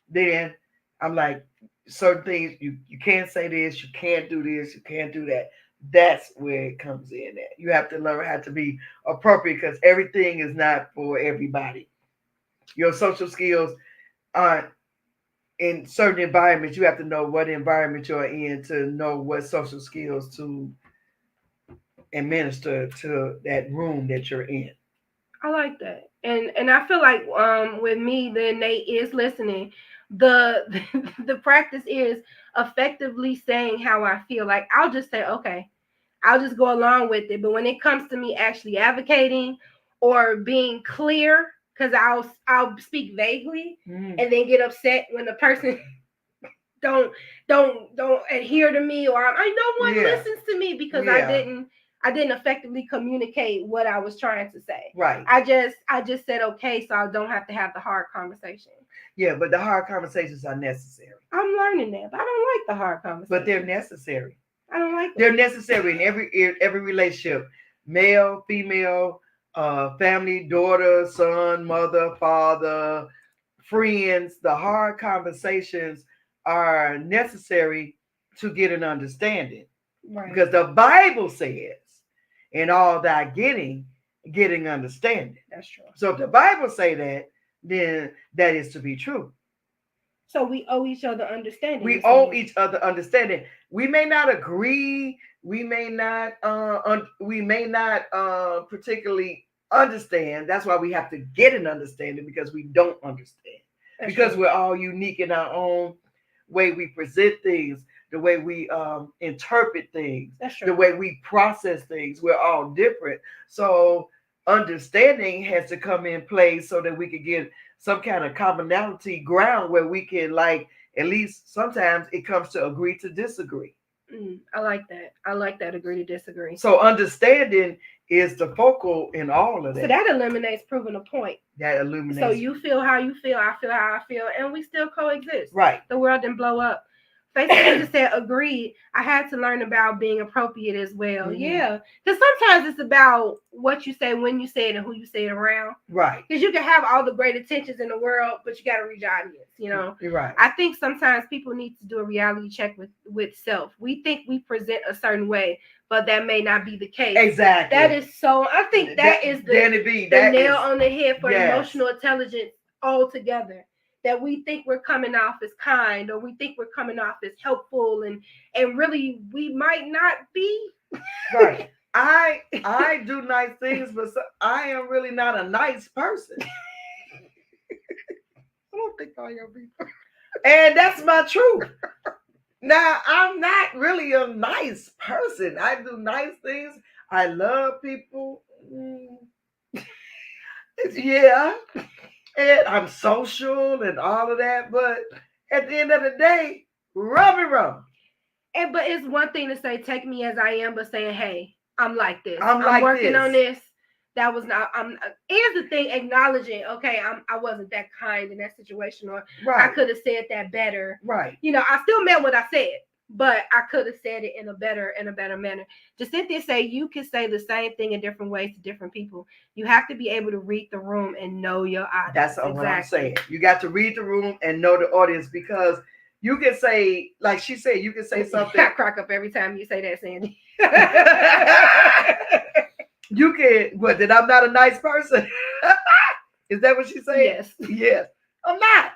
C: then I'm like, certain things, you can't say this, you can't do this, you can't do that. That's where it comes in at. You have to learn how to be appropriate because everything is not for everybody. Your social skills aren't in certain environments. You have to know what environment you're in to know what social skills to administer to that room that you're in.
B: I like that. And I feel like with me, the innate is listening. The practice is effectively saying how I feel. Like I'll just say, okay, I'll just go along with it. But when it comes to me actually advocating or being clear, because I'll speak vaguely and then get upset when the person don't adhere to me, or no one listens to me because I didn't effectively communicate what I was trying to say.
C: Right.
B: I just said okay, so I don't have to have the hard conversation.
C: Yeah, but the hard conversations are necessary.
B: I'm learning that, but I don't like the hard conversations.
C: But they're necessary.
B: I don't like them.
C: They're necessary in every relationship, male, female, family, daughter, son, mother, father, friends. The hard conversations are necessary to get an understanding.
B: Right.
C: Because the Bible says, in all thy getting understanding.
B: That's true.
C: So if the Bible say that, then that is to be true.
B: So we owe each other understanding.
C: We owe each other understanding. We may not agree. We may not particularly understand. That's why we have to get an understanding, because we don't understand. That's because true. We're all unique in our own way we present things, the way we interpret things, the way we process things. We're all different. So understanding has to come in place so that we can get some kind of commonality ground where we can, like, at least sometimes it comes to agree to disagree.
B: I like that. Agree to disagree.
C: So understanding is the focal in all of that.
B: So that eliminates proving a point.
C: That eliminates.
B: So you feel how you feel, I feel how I feel, and we still coexist.
C: Right.
B: The world didn't blow up. Facebook just said agreed. I had to learn about being appropriate as well. Mm-hmm. Yeah. Because sometimes it's about what you say, when you say it, and who you say it around.
C: Right.
B: Because you can have all the great intentions in the world, but you got to reach your audience,
C: You're right.
B: I think sometimes people need to do a reality check with self. We think we present a certain way, but that may not be the case.
C: Exactly.
B: That is so, I think that is the nail on the head for emotional intelligence altogether. That we think we're coming off as kind, or we think we're coming off as helpful, and really we might not be.
C: Right. I do nice things, but I am really not a nice person. I don't think all your people. And that's my truth. Now, I'm not really a nice person. I do nice things. I love people. Yeah. And I'm social and all of that, but at the end of the day, rub and rub.
B: But it's one thing to say, take me as I am, but saying, hey, I'm like this.
C: I'm like
B: working
C: this.
B: On this. That was not. Here's the thing: acknowledging, okay, I wasn't that kind in that situation, or I could have said that better.
C: Right.
B: I still meant what I said, but I could have said it in a better manner. Just sit there, say you can say the same thing in different ways to different people. You have to be able to read the room and know your audience.
C: That's what I'm saying. You got to read the room and know the audience, because you can say, like she said, you can say something.
B: I crack up every time you say that, Sandy.
C: You can, that I'm not a nice person? Is that what she said?
B: Yes.
C: Yes. I'm not.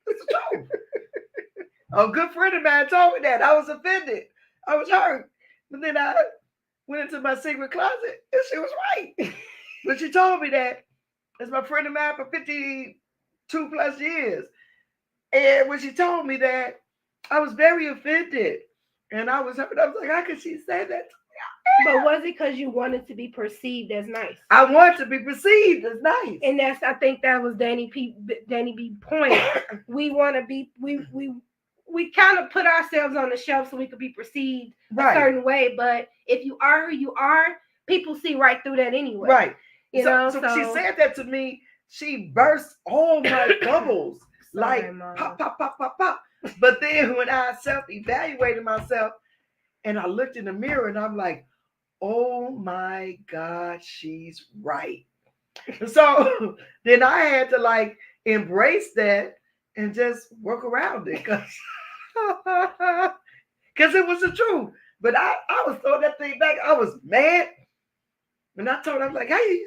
C: It's true. A good friend of mine told me that. I was offended. I was hurt. But then I went into my secret closet and she was right. But she told me that as my friend of mine for 52 plus years. And when she told me that, I was very offended. And I was hurt. I was like, how could she say that?
B: But was it because you wanted to be perceived as nice?
C: I want to be perceived as nice.
B: And I think that was Danny B point. We want to be, we kind of put ourselves on the shelf so we could be perceived a certain way. But if you are who you are, people see right through that anyway.
C: Right.
B: You know,
C: so she said that to me. She burst all my bubbles.
B: Sorry,
C: like
B: Mom.
C: pop, pop, pop, pop, pop. But then when I self-evaluated myself and I looked in the mirror and I'm like, oh my God, she's right. So then I had to like embrace that and just work around it because it was the truth. But I was throwing that thing back. I was mad. When I told her, I was like, hey,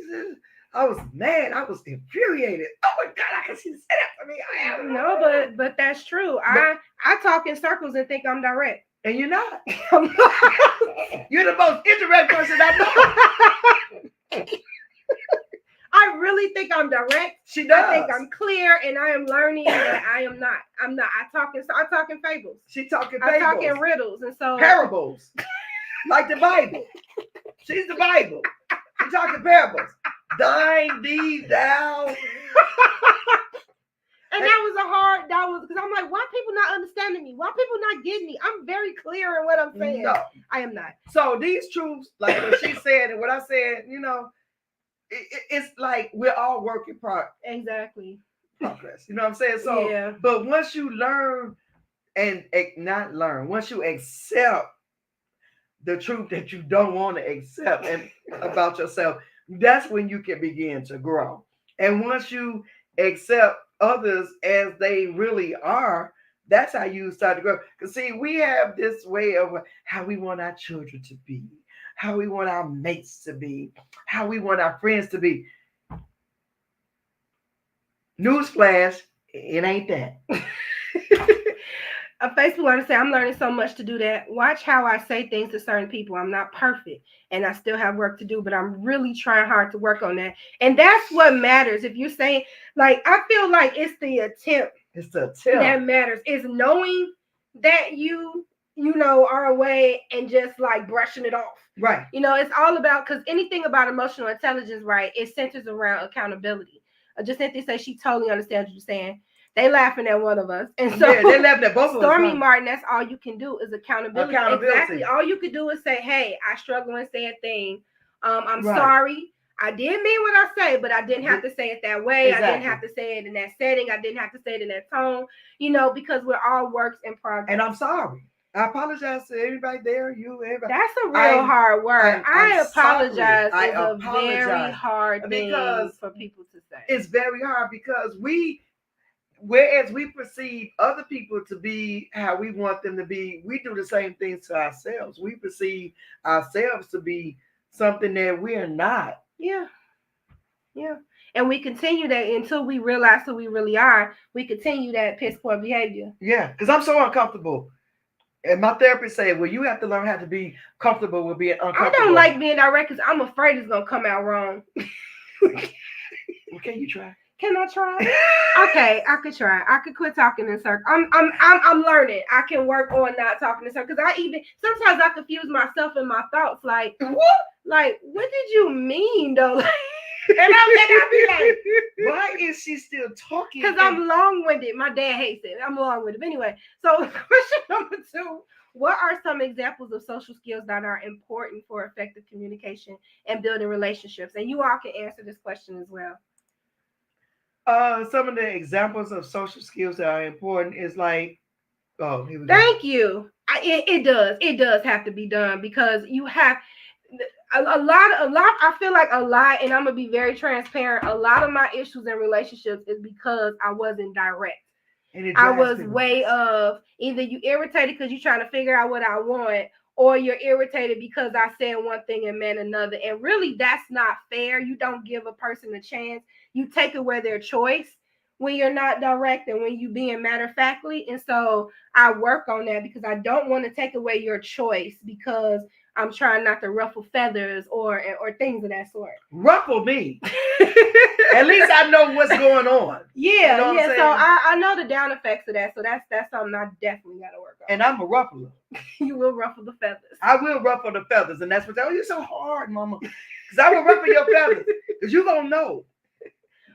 C: I was mad. I was infuriated. Oh my God, I can see say that for me. I am.
B: No, but that's true. I talk in circles and think I'm direct.
C: And you're not. You're the most indirect person I know.
B: I really think I'm direct.
C: She does.
B: I think I'm clear, and I am learning that I am not. I'm not. I talk in fables.
C: She talking
B: I
C: fables.
B: talk in riddles, and so
C: parables, like the Bible. She's the Bible. She talking parables. Thine, thee, thou.
B: And that was because I'm like, why people not understanding me? Why people not getting me? I'm very clear in what I'm saying.
C: No,
B: I am not.
C: So these truths, like what she said and what I said, you know, it's like we're all working progress.
B: Exactly.
C: Progress. You know what I'm saying? So,
B: yeah.
C: But once you learn and not learn, once you accept the truth that you don't want to accept and about yourself, that's when you can begin to grow. And once you accept others as they really are, that's how you start to grow. Because see, we have this way of how we want our children to be, how we want our mates to be, how we want our friends to be. Newsflash, it ain't that.
B: A Facebook artist say, I'm learning so much to do that. Watch how I say things to certain people. I'm not perfect and I still have work to do, but I'm really trying hard to work on that. And that's what matters. If you're saying, like, I feel like it's the attempt.
C: It's the attempt
B: that matters. It's knowing that you know, are away and just like brushing it off.
C: Right.
B: You know, it's all about, because anything about emotional intelligence, right, it centers around accountability. Just Cynthia say she totally understands what you're saying. They laughing at one of us. And so
C: yeah, they laughing at both of us.
B: Stormy Martin, that's all you can do is accountability. Exactly. All you could do is say, hey, I struggle and say a thing. I'm sorry. I did mean what I say, but I didn't have to say it that way. Exactly. I didn't have to say it in that setting. I didn't have to say it in that tone, you know, because we're all works in progress.
C: And I'm sorry. I apologize to everybody there, you, everybody.
B: That's a real hard word. I apologize. It's a very hard thing for people to say.
C: It's very hard because whereas we perceive other people to be how we want them to be, we do the same things to ourselves. We perceive ourselves to be something that we are not.
B: Yeah. Yeah. And we continue that until we realize who we really are. We continue that piss poor behavior.
C: Yeah, because I'm so uncomfortable. And my therapist said, well, you have to learn how to be comfortable with being uncomfortable.
B: I don't like being direct because I'm afraid it's going to come out wrong.
C: Well, can you try?
B: Can I try? Okay, I could try. I could quit talking in circles. I'm learning. I can work on not talking in circles. Because sometimes I confuse myself in my thoughts. Like, what? Like, what did you mean though? And I'll be like,
C: why is she still talking?
B: Because I'm long-winded. My dad hates it. I'm long-winded. But anyway, so question number 2. What are some examples of social skills that are important for effective communication and building relationships? And you all can answer this question as well.
C: Some of the examples of social skills that are important is like, oh, here we go.
B: Thank you. It does have to be done because you have a lot. I feel like a lot, and I'm gonna be very transparent. A lot of my issues in relationships is because I wasn't direct. I was way of either you irritated because you're trying to figure out what I want, or you're irritated because I said one thing and meant another. And really, that's not fair. You don't give a person a chance. You take away their choice when you're not direct and when you being matter-of-factly. And so I work on that because I don't want to take away your choice because I'm trying not to ruffle feathers or things of that sort.
C: Ruffle me. At least I know what's going on.
B: Yeah,
C: you know
B: yeah. So I know the down effects of that. So that's something I definitely got to work on.
C: And I'm a ruffler.
B: You will ruffle the feathers.
C: I will ruffle the feathers, and that's what. Oh, you're so hard, Mama. Because I will ruffle your feathers. Because you gonna know.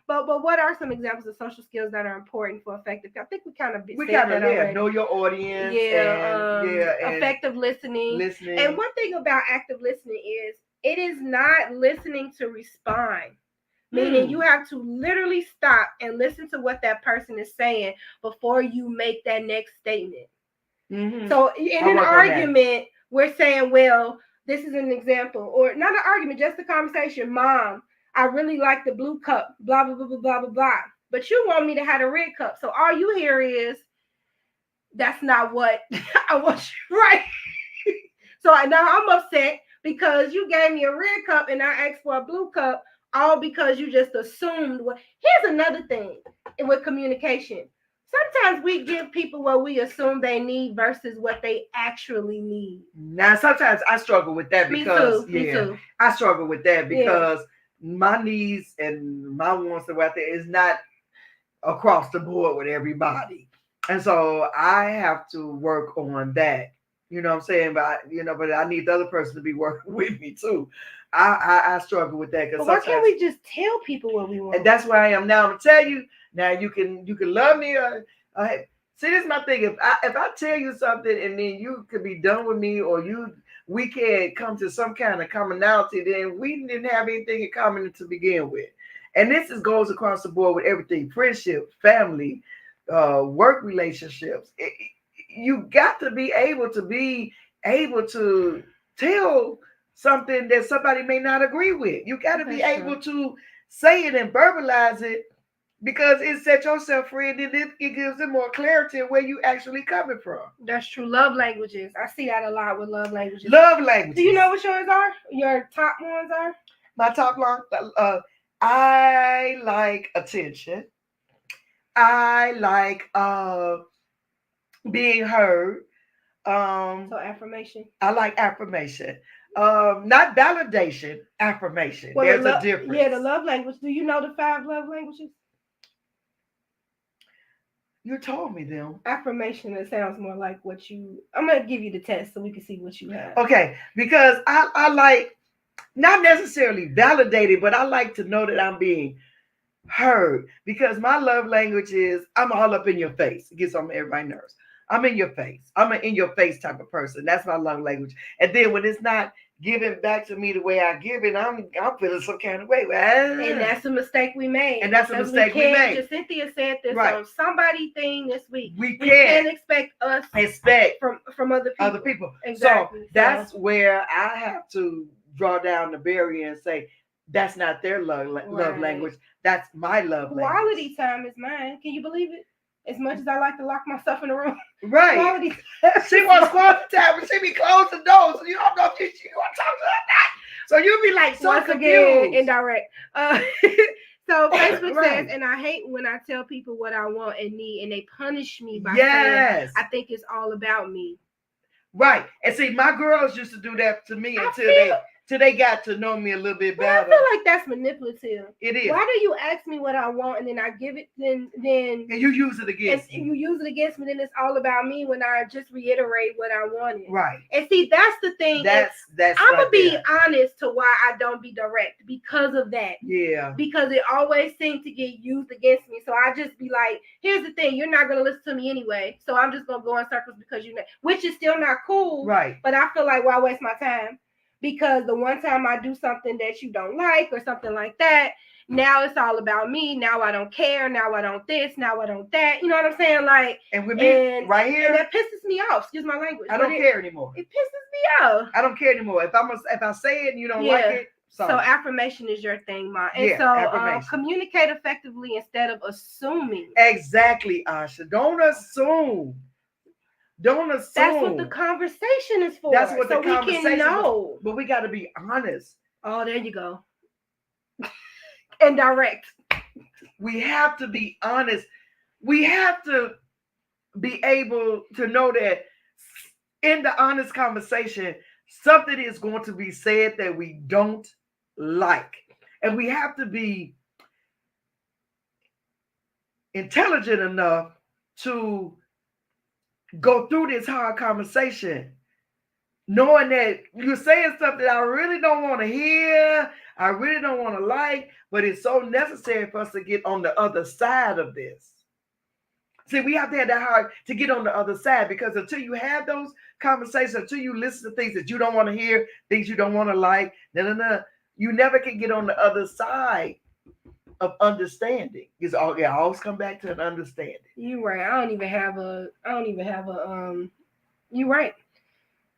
B: But what are some examples of social skills that are important for effective? I think we kind of
C: know your audience.
B: Effective listening. And one thing about active listening is it is not listening to respond. Meaning you have to literally stop and listen to what that person is saying before you make that next statement.
C: Mm-hmm.
B: So in an argument, we're saying, well, this is an example, or not an argument, just a conversation. Mom, I really like the blue cup, blah, blah, blah, blah, blah, blah, blah. But you want me to have a red cup. So all you hear is, that's not what I want you, right? So now I'm upset because you gave me a red cup and I asked for a blue cup, all because you just assumed. Here's another thing with communication. Sometimes we give people what we assume they need versus what they actually need.
C: Now, sometimes I struggle with that because
B: me too.
C: I struggle with that because my needs and my wants and what there is not across the board with everybody. And so I have to work on that. You know what I'm saying? But I need the other person to be working with me too. I struggle with that because
B: why can't we just tell people what we want?
C: And that's where I am now. I'm gonna tell you now. You can love me or see. This is my thing. If I tell you something and then you could be done with me, or we can't come to some kind of commonality, then we didn't have anything in common to begin with. And this goes across the board with everything: friendship, family, work relationships. You got to be able to tell something that somebody may not agree with. You got to be able to say it and verbalize it because it sets yourself free and it gives them more clarity of where you actually coming from.
B: That's true. Love languages. I see that a lot with love languages.
C: Love languages.
B: Do you know what yours are? Your top ones are?
C: My top line, I like attention. I like being heard.
B: So affirmation.
C: I like affirmation. Not validation, affirmation.
B: Well,
C: there's a difference.
B: Yeah, the love language. Do you know the 5 love languages?
C: You told me them.
B: Affirmation, it sounds more like what you... I'm going to give you the test so we can see what you have.
C: Okay, because I like, not necessarily validated, but I like to know that I'm being heard. Because my love language is, I'm all up in your face. It gets on everybody's nerves. I'm in your face. I'm an in your face type of person. That's my love language. And then when it's not given back to me the way I give it, I'm feeling some kind of way.
B: And that's a mistake we made.
C: And that's a mistake we made.
B: Cynthia said this on somebody thing this week.
C: We can't
B: expect us from
C: other people.
B: Exactly.
C: So that's where I have to draw down the barrier and say, that's not their love language. That's my love language.
B: Quality time is mine. Can you believe it? As much as I like to lock myself in the room.
C: Right.
B: Quality.
C: She wants quality time, but she be closing doors. So you don't know if she want to talk to her or not. So you be like so
B: once
C: confused.
B: Again, indirect. So Facebook says, and I hate when I tell people what I want and need and they punish me by saying, I think it's all about me.
C: Right. And see, my girls used to do that to me until they got to know me a little bit better.
B: I feel like that's manipulative.
C: It is.
B: Why do you ask me what I want and then I give it, then and
C: you use it against me.
B: You use it against me, then it's all about me when I just reiterate what I wanted.
C: Right.
B: And see, that's the thing.
C: That's
B: I'm gonna be honest to why I don't be direct because of that.
C: Yeah.
B: Because it always seems to get used against me. So I just be like, here's the thing, you're not gonna listen to me anyway. So I'm just gonna go in circles because you know, which is still not cool.
C: Right.
B: But I feel like why waste my time? Because the one time I do something that you don't like or something like that, now it's all about me. Now I don't care. Now I don't this. Now I don't that. You know what I'm saying? Like,
C: and with me right here,
B: and that pisses me off. Excuse my language.
C: I don't care anymore.
B: It pisses me off.
C: I don't care anymore. If I say it and you don't like it.
B: So affirmation is your thing, Ma. And communicate effectively instead of assuming.
C: Exactly, Asha. Don't assume. Don't assume.
B: That's what the conversation is for.
C: That's what the conversation
B: we can know.
C: But we got to be honest.
B: Oh, there you go. And direct.
C: We have to be honest. We have to be able to know that in the honest conversation, something is going to be said that we don't like. And we have to be intelligent enough to go through this hard conversation, knowing that you're saying stuff that I really don't want to hear, I really don't want to like, but it's so necessary for us to get on the other side of this. See, we have to have that heart to get on the other side, because until you have those conversations, until you listen to things that you don't want to hear, things you don't want to like, you never can get on the other side of understanding. It always come back to an understanding.
B: You're right. I don't even have a you're right.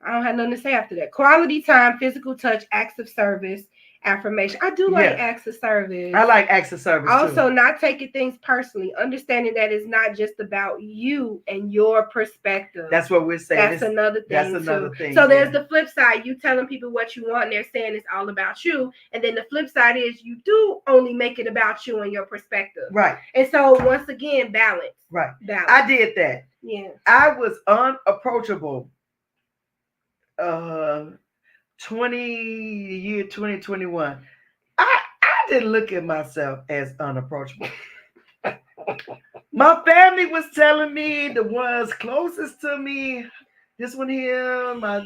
B: I don't have nothing to say after that. Quality time, physical touch, acts of service, affirmation. I do like acts of service.
C: I like acts of service
B: also,
C: too.
B: not taking things personally, understanding that it's not just about you and your perspective.
C: That's what we're saying.
B: That's another thing.
C: That's another thing.
B: So there's the flip side. You telling people what you want, and they're saying it's all about you. And then the flip side is you do only make it about you and your perspective.
C: Right.
B: And so once again, balance.
C: Right.
B: Balance.
C: I did that.
B: Yeah.
C: I was unapproachable. 2021. I didn't look at myself as unapproachable. My family was telling me, the ones closest to me, this one here, my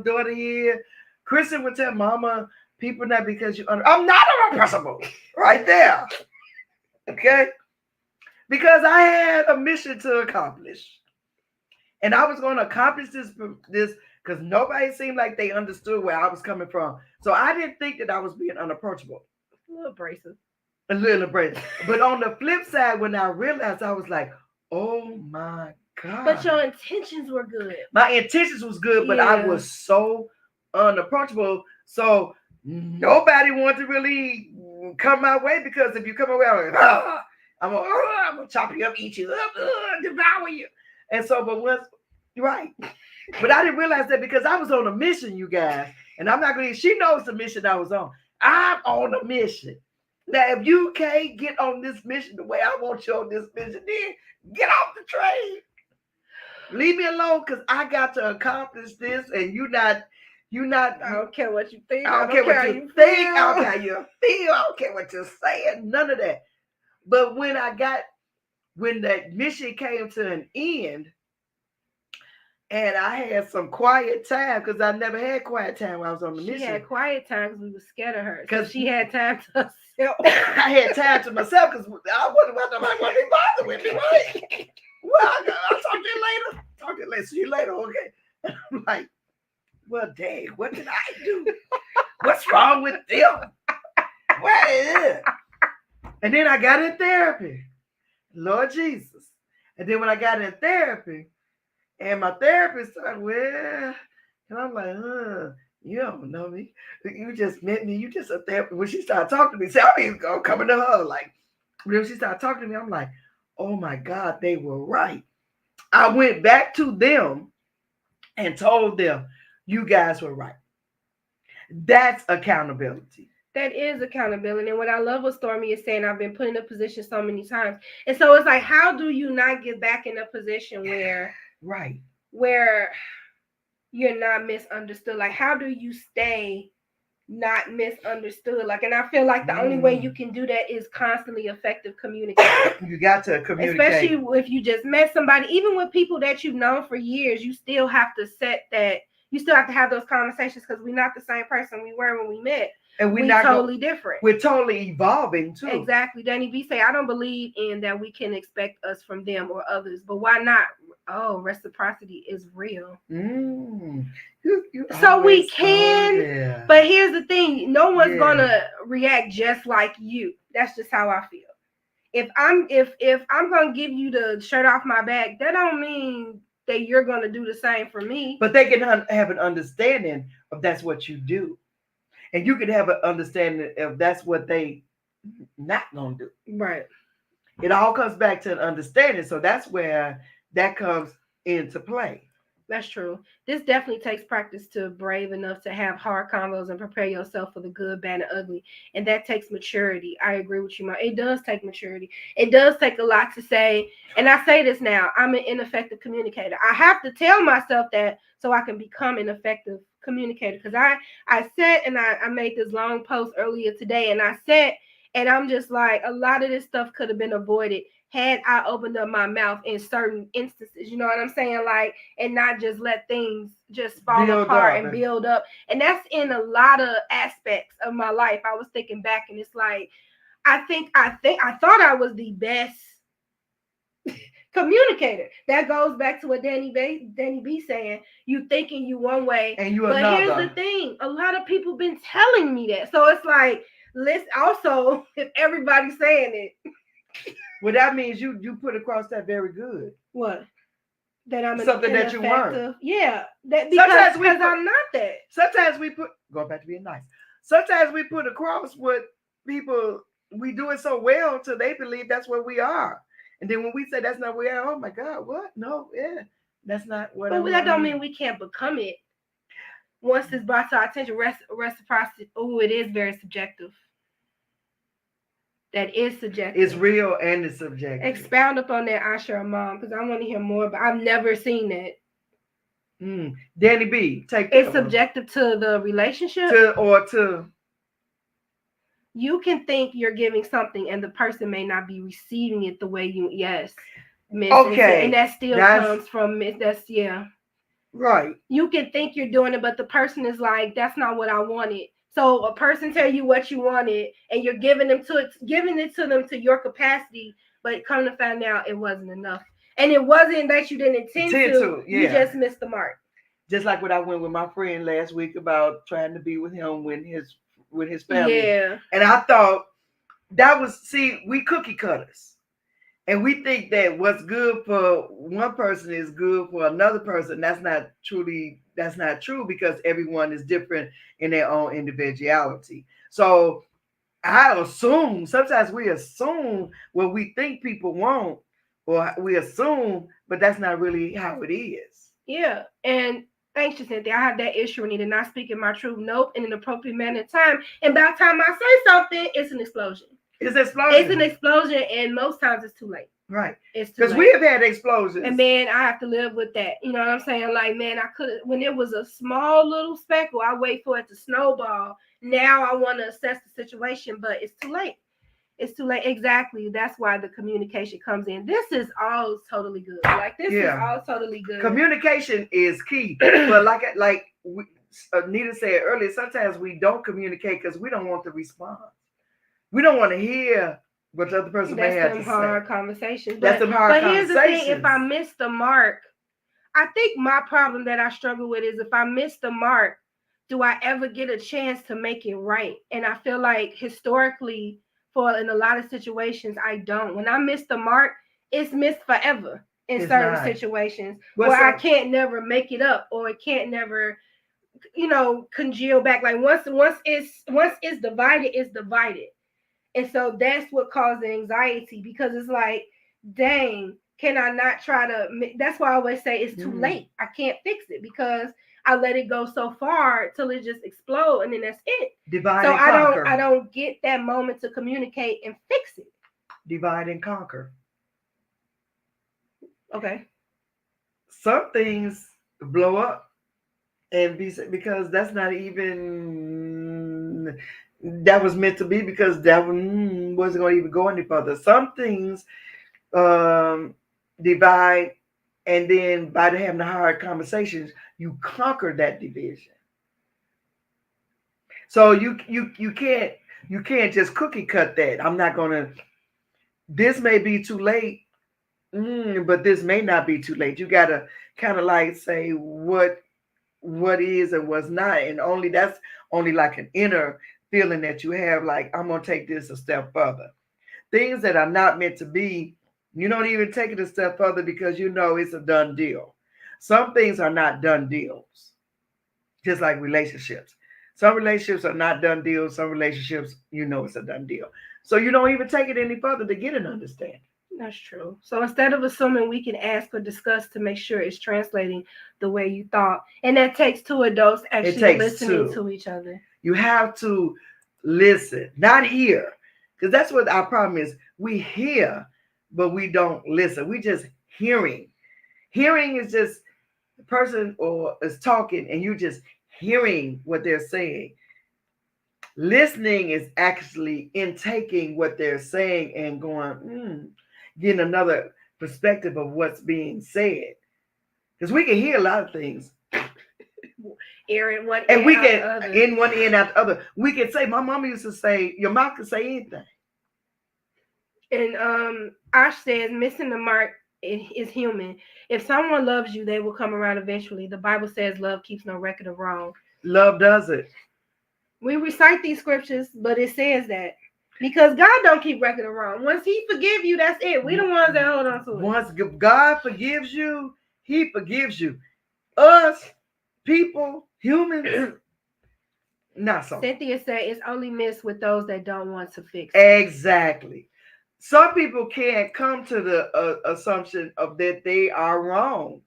C: daughter here, Kristen would tell Mama, people not because you I'm not unapproachable. Right there. Okay? Because I had a mission to accomplish. And I was going to accomplish this because nobody seemed like they understood where I was coming from. So I didn't think that I was being unapproachable.
B: A little abrasive.
C: A little abrasive. But on the flip side, when I realized, I was like, oh my God.
B: But your intentions were good.
C: My intentions was good, but I was so unapproachable. So nobody wanted to really come my way, because if you come my way, I'm going to chop you up, eat you up, devour you. And so, but once, right. But I didn't realize that because I was on a mission, you guys. And I'm not going to, she knows the mission I was on. I'm on a mission. Now, if you can't get on this mission the way I want you on this mission, then get off the train. Leave me alone, because I got to accomplish this, and you're not.
B: I don't care what you think.
C: I don't care what you think. I don't care how you feel. I don't care what you're saying. None of that. But when that mission came to an end, and I had some quiet time, because I never had quiet time when I was on the mission.
B: She had quiet time because we were scared of her. Because she had time to herself.
C: I had time to myself because I wasn't about nobody want to bother with me, right? Well, I'll talk to you later. See you later, okay? I'm like, well, dang, what did I do? What's wrong with them? What is it? And then I got in therapy. Lord Jesus. And then when I got in therapy, and my therapist started, well, and I'm like, you don't know me. You just met me. You just a therapist. When she started talking to me, I mean, coming to her, like, when she started talking to me, I'm like, oh my God, they were right. I went back to them and told them, you guys were right. That's accountability.
B: That is accountability. And what I love what Stormy is saying, I've been put in a position so many times. And so it's like, how do you not get back in a position where you're not misunderstood? Like, how do you stay not misunderstood? Like, and I feel like the only way you can do that is constantly effective communication.
C: You got to communicate.
B: Especially if you just met somebody, even with people that you've known for years, you still have to you still have to have those conversations, because we're not the same person we were when we met.
C: And we're
B: not totally different.
C: We're totally evolving too.
B: Exactly. Danny B say, I don't believe in that we can expect us from them or others, but why not? Oh, reciprocity is real. So we can, but here's the thing: no one's gonna react just like you. That's just how I feel. If I'm gonna give you the shirt off my back, that don't mean that you're gonna do the same for me.
C: But they can have an understanding of that's what you do. And you can have an understanding if that's what they not gonna do.
B: Right.
C: It all comes back to an understanding. So that's where that comes into play.
B: That's true. This definitely takes practice to brave enough to have hard convos and prepare yourself for the good, bad, and ugly. And that takes maturity. I agree with you, Ma. It does take maturity. It does take a lot to say. And I say this now, I'm an ineffective communicator. I have to tell myself that so I can become an effective communicator. Because I said, and I made this long post earlier today, and I said, and I'm just like, a lot of this stuff could have been avoided had I opened up my mouth in certain instances. You know what I'm saying? Like, and not just let things just fall apart and build up. And that's in a lot of aspects of my life. I was thinking back, and it's like, I thought I was the best communicator. That goes back to what Danny B saying. You thinking you one way,
C: and you
B: but
C: another.
B: Here's the thing: a lot of people been telling me that. So it's like, let's also, if everybody's saying it.
C: Well, that means you put across that very good.
B: What? That I'm
C: something that you weren't.
B: Yeah, that because I'm not that.
C: Sometimes we put, going back to being nice. Sometimes we put across what people, we do it so well till they believe that's what we are, and then when we say that's not what we are, oh my God, what? No, yeah, that's not what.
B: But that don't mean we can't become it. Once it's brought to our attention, reciprocity. Oh, it is very subjective. That is subjective.
C: It's real and it's subjective.
B: Expound upon that, Asha, Mom, because I want to hear more. But I've never seen that.
C: Danny B, take that.
B: It's subjective to the relationship. You can think you're giving something, and the person may not be receiving it the way you. Yes, Miss.
C: Okay,
B: and that still comes from Miss. That's
C: right.
B: You can think you're doing it, but the person is like, that's not what I wanted. So a person tell you what you wanted, and you're giving it to them to your capacity, but come to find out it wasn't enough. And it wasn't that you didn't intend to. Yeah. You just missed the mark.
C: Just like what I went with my friend last week about trying to be with him with his family. Yeah. And I thought that was, we cookie cutters. And we think that what's good for one person is good for another person. That's not true because everyone is different in their own individuality. So I assume, sometimes we assume what we think people want, or we assume, but that's not really how it is.
B: Yeah. And thanks, Cynthia. I have that issue, Anita, not speaking my truth. Nope. In an appropriate manner of time. And by the time I say something, it's an explosion. It's an explosion, and most times it's too late.
C: Right. It's because we have had explosions.
B: And man, I have to live with that. You know what I'm saying? Like, man, I could, when it was a small little speckle, I wait for it to snowball. Now I want to assess the situation, but it's too late. It's too late. Exactly. That's why the communication comes in. This is all totally good. Like, this is all totally good.
C: Communication is key. But like Anita said earlier, sometimes we don't communicate because we don't want the response. We don't want to hear what the other person may have to say.
B: That's some hard conversations.
C: But
B: here's the thing: if I miss the mark, I think my problem that I struggle with is if I miss the mark, do I ever get a chance to make it right? And I feel like historically, in a lot of situations, I don't. When I miss the mark, it's missed forever in certain situations where I can't never make it up, or it can't never, congeal back. Like once it's divided, it's divided. And so that's what caused the anxiety, because it's like, dang, can I not try to? That's why I always say it's too late. I can't fix it because I let it go so far till it just explode, and then that's it.
C: Divide and conquer.
B: I don't get that moment to communicate and fix it.
C: Divide and conquer.
B: Okay.
C: Some things blow up and because that's not even. That was meant to be, because that one wasn't going to even go any further. Some things divide, and then by having the hard conversations, you conquer that division. So you can't just cookie cut that. I'm not going to. This may be too late, but this may not be too late. You got to kind of like say what is and what's not, and that's only like an inner feeling that you have, like, I'm going to take this a step further. Things that are not meant to be, you don't even take it a step further because you know it's a done deal. Some things are not done deals, just like relationships. Some relationships are not done deals. Some relationships, it's a done deal. So you don't even take it any further to get an understanding.
B: That's true. So instead of assuming, we can ask or discuss to make sure it's translating the way you thought. And that takes two adults actually listening to each other.
C: You have to listen, not hear. Because that's what our problem is. We hear, but we don't listen. We just hearing. Hearing is just the person or is talking and you just hearing what they're saying. Listening is actually intaking what they're saying and going, getting another perspective of what's being said. Because we can hear a lot of things.
B: In one
C: and
B: ear
C: we
B: out
C: can
B: the other.
C: in one ear and out the other. We can say, my mama used to say, your mouth can say anything.
B: And Ash says, missing the mark is human. If someone loves you, they will come around eventually. The Bible says love keeps no record of wrong.
C: Love does it.
B: We recite these scriptures, but it says that. Because God don't keep record of wrong. Once he forgive you, that's it. We the ones that hold on to it.
C: Once God forgives you, he forgives you. Us, people, humans, not so.
B: Cynthia said it's only missed with those that don't want to fix it.
C: Exactly. Some people can't come to the assumption of that they are wrong.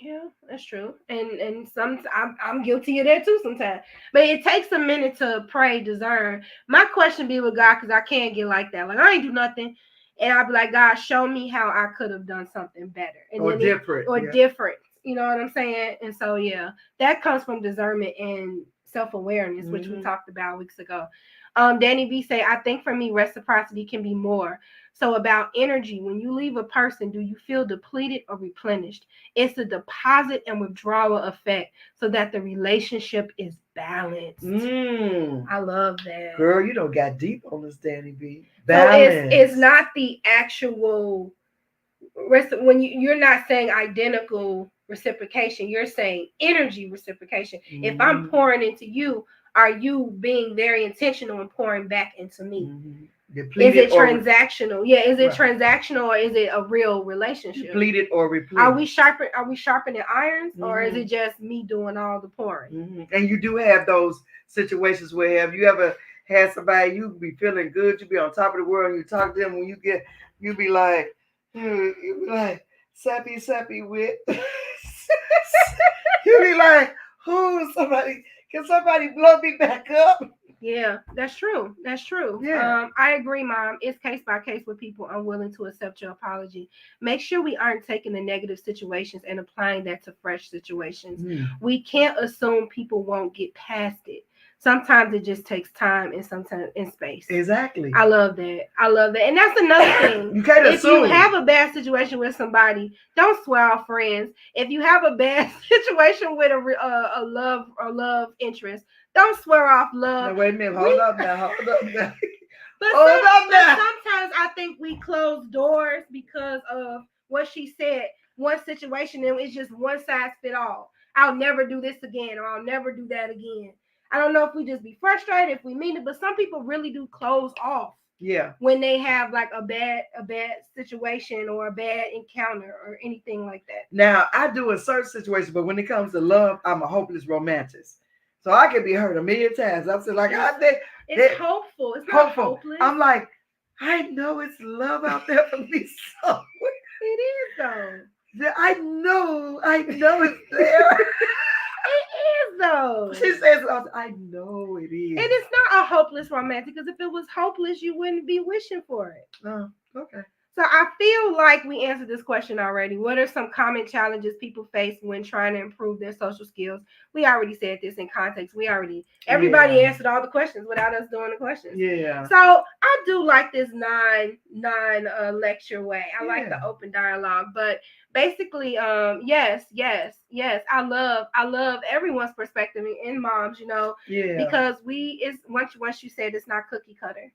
B: Yeah, that's true. And some I'm guilty of that too sometimes. But it takes a minute to pray, discern. My question be with God, because I can't get like that. Like, I ain't do nothing. And I'll be like, God, show me how I could have done something better. And
C: or different.
B: Different. You know what I'm saying? And so, yeah, that comes from discernment and self-awareness, which we talked about weeks ago. Danny B say, I think for me, reciprocity can be more. So about energy, when you leave a person, do you feel depleted or replenished? It's a deposit and withdrawal effect so that the relationship is balanced. I love that.
C: Girl, you don't got deep on this, Danny B. Balance.
B: So it's not the actual, when you're not saying identical reciprocation, you're saying energy reciprocation. If I'm pouring into you, are you being very intentional and pouring back into me? Is it transactional? Is it transactional or is it a real relationship?
C: Depleted or repleted?
B: Are we sharpening irons, or is it just me doing all the pouring?
C: And you do have those situations where, have you ever had somebody, you be feeling good, you be on top of the world, and you talk to them, when you be like sappy with you be like, can somebody blow me back up?
B: Yeah, that's true. That's true.
C: Yeah.
B: I agree, Mom. It's case by case with people unwilling to accept your apology. Make sure we aren't taking the negative situations and applying that to fresh situations. We can't assume people won't get past it. Sometimes it just takes time and sometimes in space.
C: Exactly.
B: I love that. And that's another thing.
C: You can't assume.
B: If you have a bad situation with somebody, don't swear off friends. If you have a bad situation with a love interest, don't swear off love.
C: Now, wait a minute. Hold up now.
B: But sometimes I think we close doors because of what she said. One situation, and it's just one size fit all. I'll never do this again, or I'll never do that again. I don't know if we just be frustrated, if we mean it, but some people really do close off.
C: Yeah.
B: When they have like a bad situation or a bad encounter or anything like that.
C: Now, I do in certain situations, but when it comes to love, I'm a hopeless romantic. So I can be hurt a million times. I'm still like,
B: it's hopeful. It's not hopeless.
C: I'm like, I know it's love out there for me somewhere.
B: It is though.
C: I know it's there.
B: It is though.
C: She says, I know it is.
B: And it's not a hopeless romantic, because if it was hopeless, you wouldn't be wishing for it.
C: Oh, okay.
B: So I feel like we answered this question already. What are some common challenges people face when trying to improve their social skills? We already said this in context. Everybody answered all the questions without us doing the questions.
C: Yeah.
B: So I do like this nine lecture way. I like the open dialogue, but basically, yes. I love everyone's perspective and moms, because once you said it's not cookie cutter.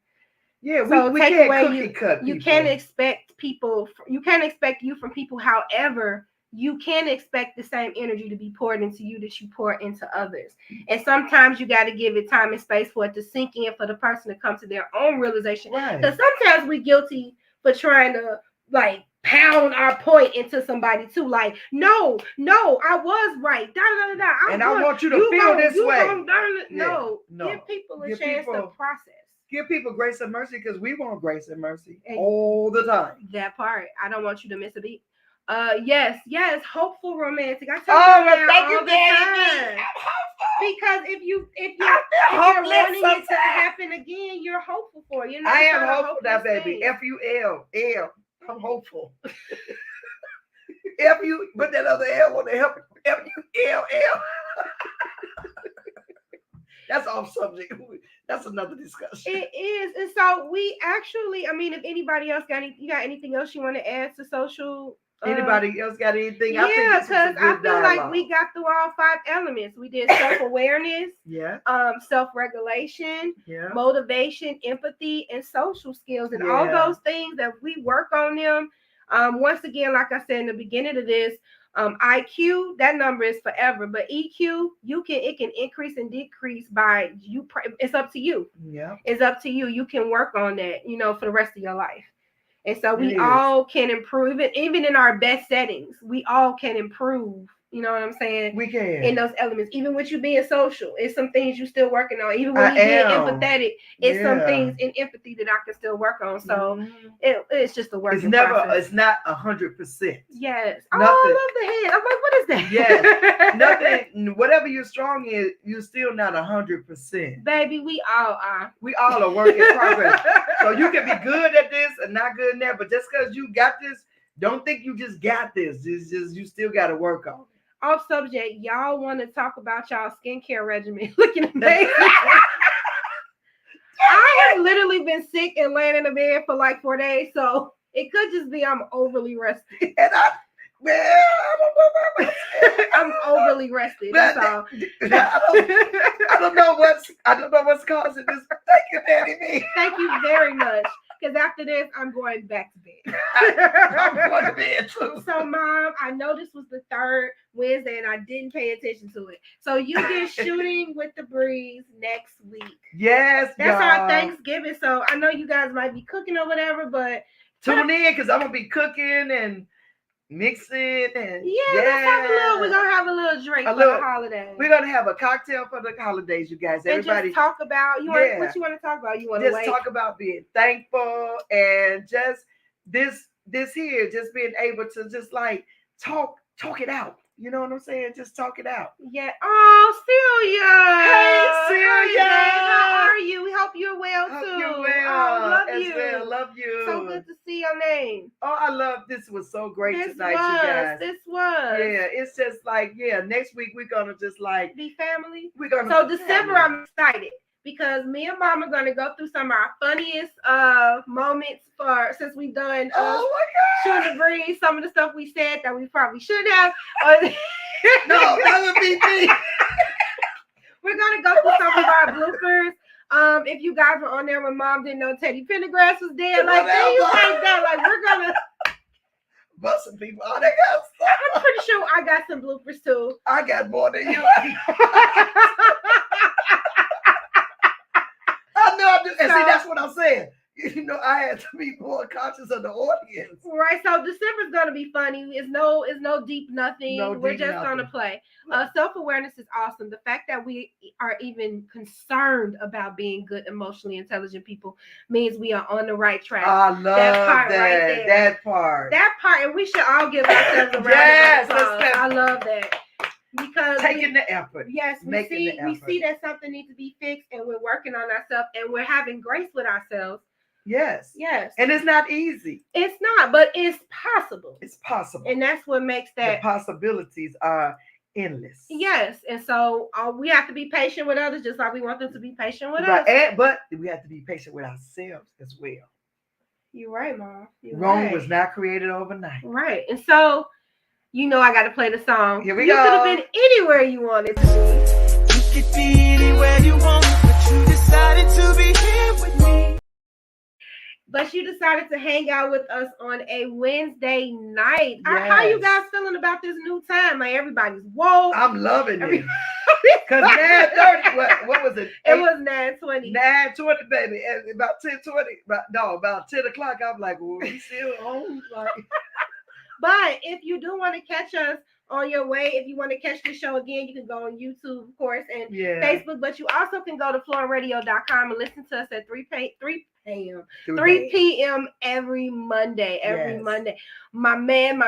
C: Yeah,
B: so
C: we can't cookie cut.
B: You can't expect you from people. However, you can expect the same energy to be poured into you that you pour into others. And sometimes you got to give it time and space for it to sink in, for the person to come to their own realization. Because sometimes we're guilty for trying to like pound our point into somebody too. Like, no, I was right. I want you to
C: feel this way.
B: No, give people a chance to process.
C: Give people grace and mercy because we want grace and mercy
B: And
C: all the time.
B: that part, I don't want you to miss a beat. Yes, hopeful romantic. I tell
C: Oh,
B: you
C: well,
B: that
C: thank
B: all
C: you,
B: the
C: Daddy.
B: time. Because if you're
C: hopeless
B: wanting it to
C: sometimes.
B: happen again, you're hopeful for it. You know,
C: I
B: it's
C: am
B: not a
C: hopeful now,
B: hopeless
C: baby.
B: thing.
C: F-U-L. I'm hopeful. F-U, put that other L on the help. F-U-L-L. That's off subject. That's another discussion.
B: It is. And so we actually, I mean, if anybody else got anything else you want to add to social?
C: Anybody else got anything?
B: Yeah,
C: I think this was a
B: because I
C: good
B: feel
C: dialogue.
B: like we got through all 5 elements. We did self-awareness, self-regulation, motivation, empathy, and social skills. And all those things that we work on them. Once again, like I said in the beginning of this, IQ, that number is forever, but EQ, it can increase and decrease by you. It's up to you.
C: Yeah,
B: it's up to you. You can work on that, for the rest of your life. And so we all can improve it, even in our best settings. We all can improve. You know what I'm saying?
C: We can.
B: In those elements, even with you being social, it's some things you still working on. Even when you being empathetic, it's some things in empathy that I can still work on. So it's just a work.
C: It's not 100%.
B: Yes.
C: Nothing.
B: Oh, I love the head. I'm like, what is that?
C: Yes. Nothing. Whatever you're strong in, you're still not 100%.
B: Baby, we all are.
C: We all are work in progress. So you can be good at this and not good in that, but just because you got this, don't think you just got this. It's just you still got to work on it.
B: Off subject, y'all want to talk about y'all skincare regimen? Looking amazing. I have literally been sick and laying in the bed for like 4 days, so it could just be I'm overly rested.
C: And
B: I'm overly rested. That's all.
C: I don't know what's causing this. Thank you, Daddy.
B: Thank you very much. Because after this, I'm going back to bed.
C: I'm going to bed too.
B: So, Mom, I know this was the 3rd Wednesday, and I didn't pay attention to it. So you get Shooting with the Breeze next week.
C: Yes,
B: that's our Thanksgiving. So I know you guys might be cooking or whatever, but
C: tune in because I'm gonna be cooking and mixing and
B: we're gonna have a little drink for the holiday.
C: We're gonna have a cocktail for the holidays, you guys. Everybody,
B: and just talk about what you want to talk about. You want to
C: just talk about being thankful and just this here, just being able to just like talk it out. You know what I'm saying? Just talk it out.
B: Yeah. Oh, Celia.
C: Hey, Celia.
B: How are you? We hope you're well too.
C: Hope you're well.
B: Oh, love you.
C: Well. Love you.
B: So good to see your name.
C: Oh, I love this. Was so great tonight, you guys.
B: This was.
C: Yeah, it's just like next week we're gonna just like
B: be family.
C: We're gonna.
B: So December, I'm excited. Because me and Mom are gonna go through some of our funniest moments since we've done Shooting the Breeze, some of the stuff we said that we probably should have.
C: No, that would be me.
B: We're gonna go through some of our bloopers. If you guys were on there when Mom didn't know Teddy Pendergrass was dead, like things like that, like we're gonna
C: bust some people out. They got stuff.
B: I'm pretty sure I got some bloopers too.
C: I got more than you. I know. And see, that's what I'm saying. You know, I had to be more conscious of the audience.
B: Right. So December's gonna be funny. It's no deep nothing. We're just gonna play. Self-awareness is awesome. The fact that we are even concerned about being good, emotionally intelligent people means we are on the right track.
C: I love that part right there. That part. And
B: we should all give ourselves a round of applause. I love that. Because
C: taking the effort.
B: Yes, we see that something needs to be fixed and we're working on ourselves and we're having grace with ourselves.
C: Yes.
B: Yes.
C: And it's not easy.
B: It's not, but it's possible.
C: It's possible.
B: And that's what makes that.
C: The possibilities are endless.
B: Yes. And so we have to be patient with others just like we want them to be patient with us.
C: But we have to be patient with ourselves as well.
B: You're right, Mom.
C: Rome was not created overnight.
B: Right. And so, I got to play the song.
C: Here we go.
B: You could have been anywhere you wanted to be.
D: You could be anywhere you want, but you decided to be here with me.
B: But you decided to hang out with us on a Wednesday night.
C: Yes.
B: How you guys feeling about this new time? Like everybody's woke.
C: I'm loving it. Because 9:30, what was it?
B: It was 9:20.
C: 9:20, baby. At about 10:20. About 10 o'clock. I'm like, well, we still home. Like.
B: But if you do want to catch us on your way. If you want to catch the show again, you can go on YouTube, of course, and
C: Yeah.
B: Facebook. But you also can go to floorradio.com and listen to us at 3 p.m. every Monday.
C: Yes.
B: Monday. My man.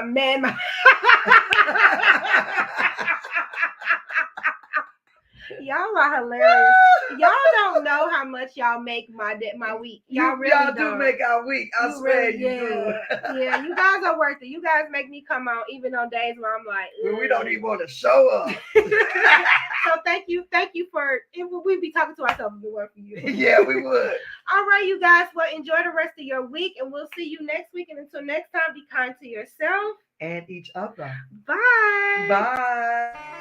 B: Y'all are hilarious. Y'all don't know how much y'all make my week. Y'all really
C: y'all
B: don't.
C: do make our week. I swear you do.
B: Yeah, you guys are worth it. You guys make me come out even on days where I'm like,
C: when we don't even want to show up.
B: So thank you for it. We'd be talking to ourselves if it weren't for you.
C: Yeah, we would.
B: All right, you guys. Well, enjoy the rest of your week, and we'll see you next week. And until next time, be kind to yourself
C: and each other.
B: Bye.
C: Bye.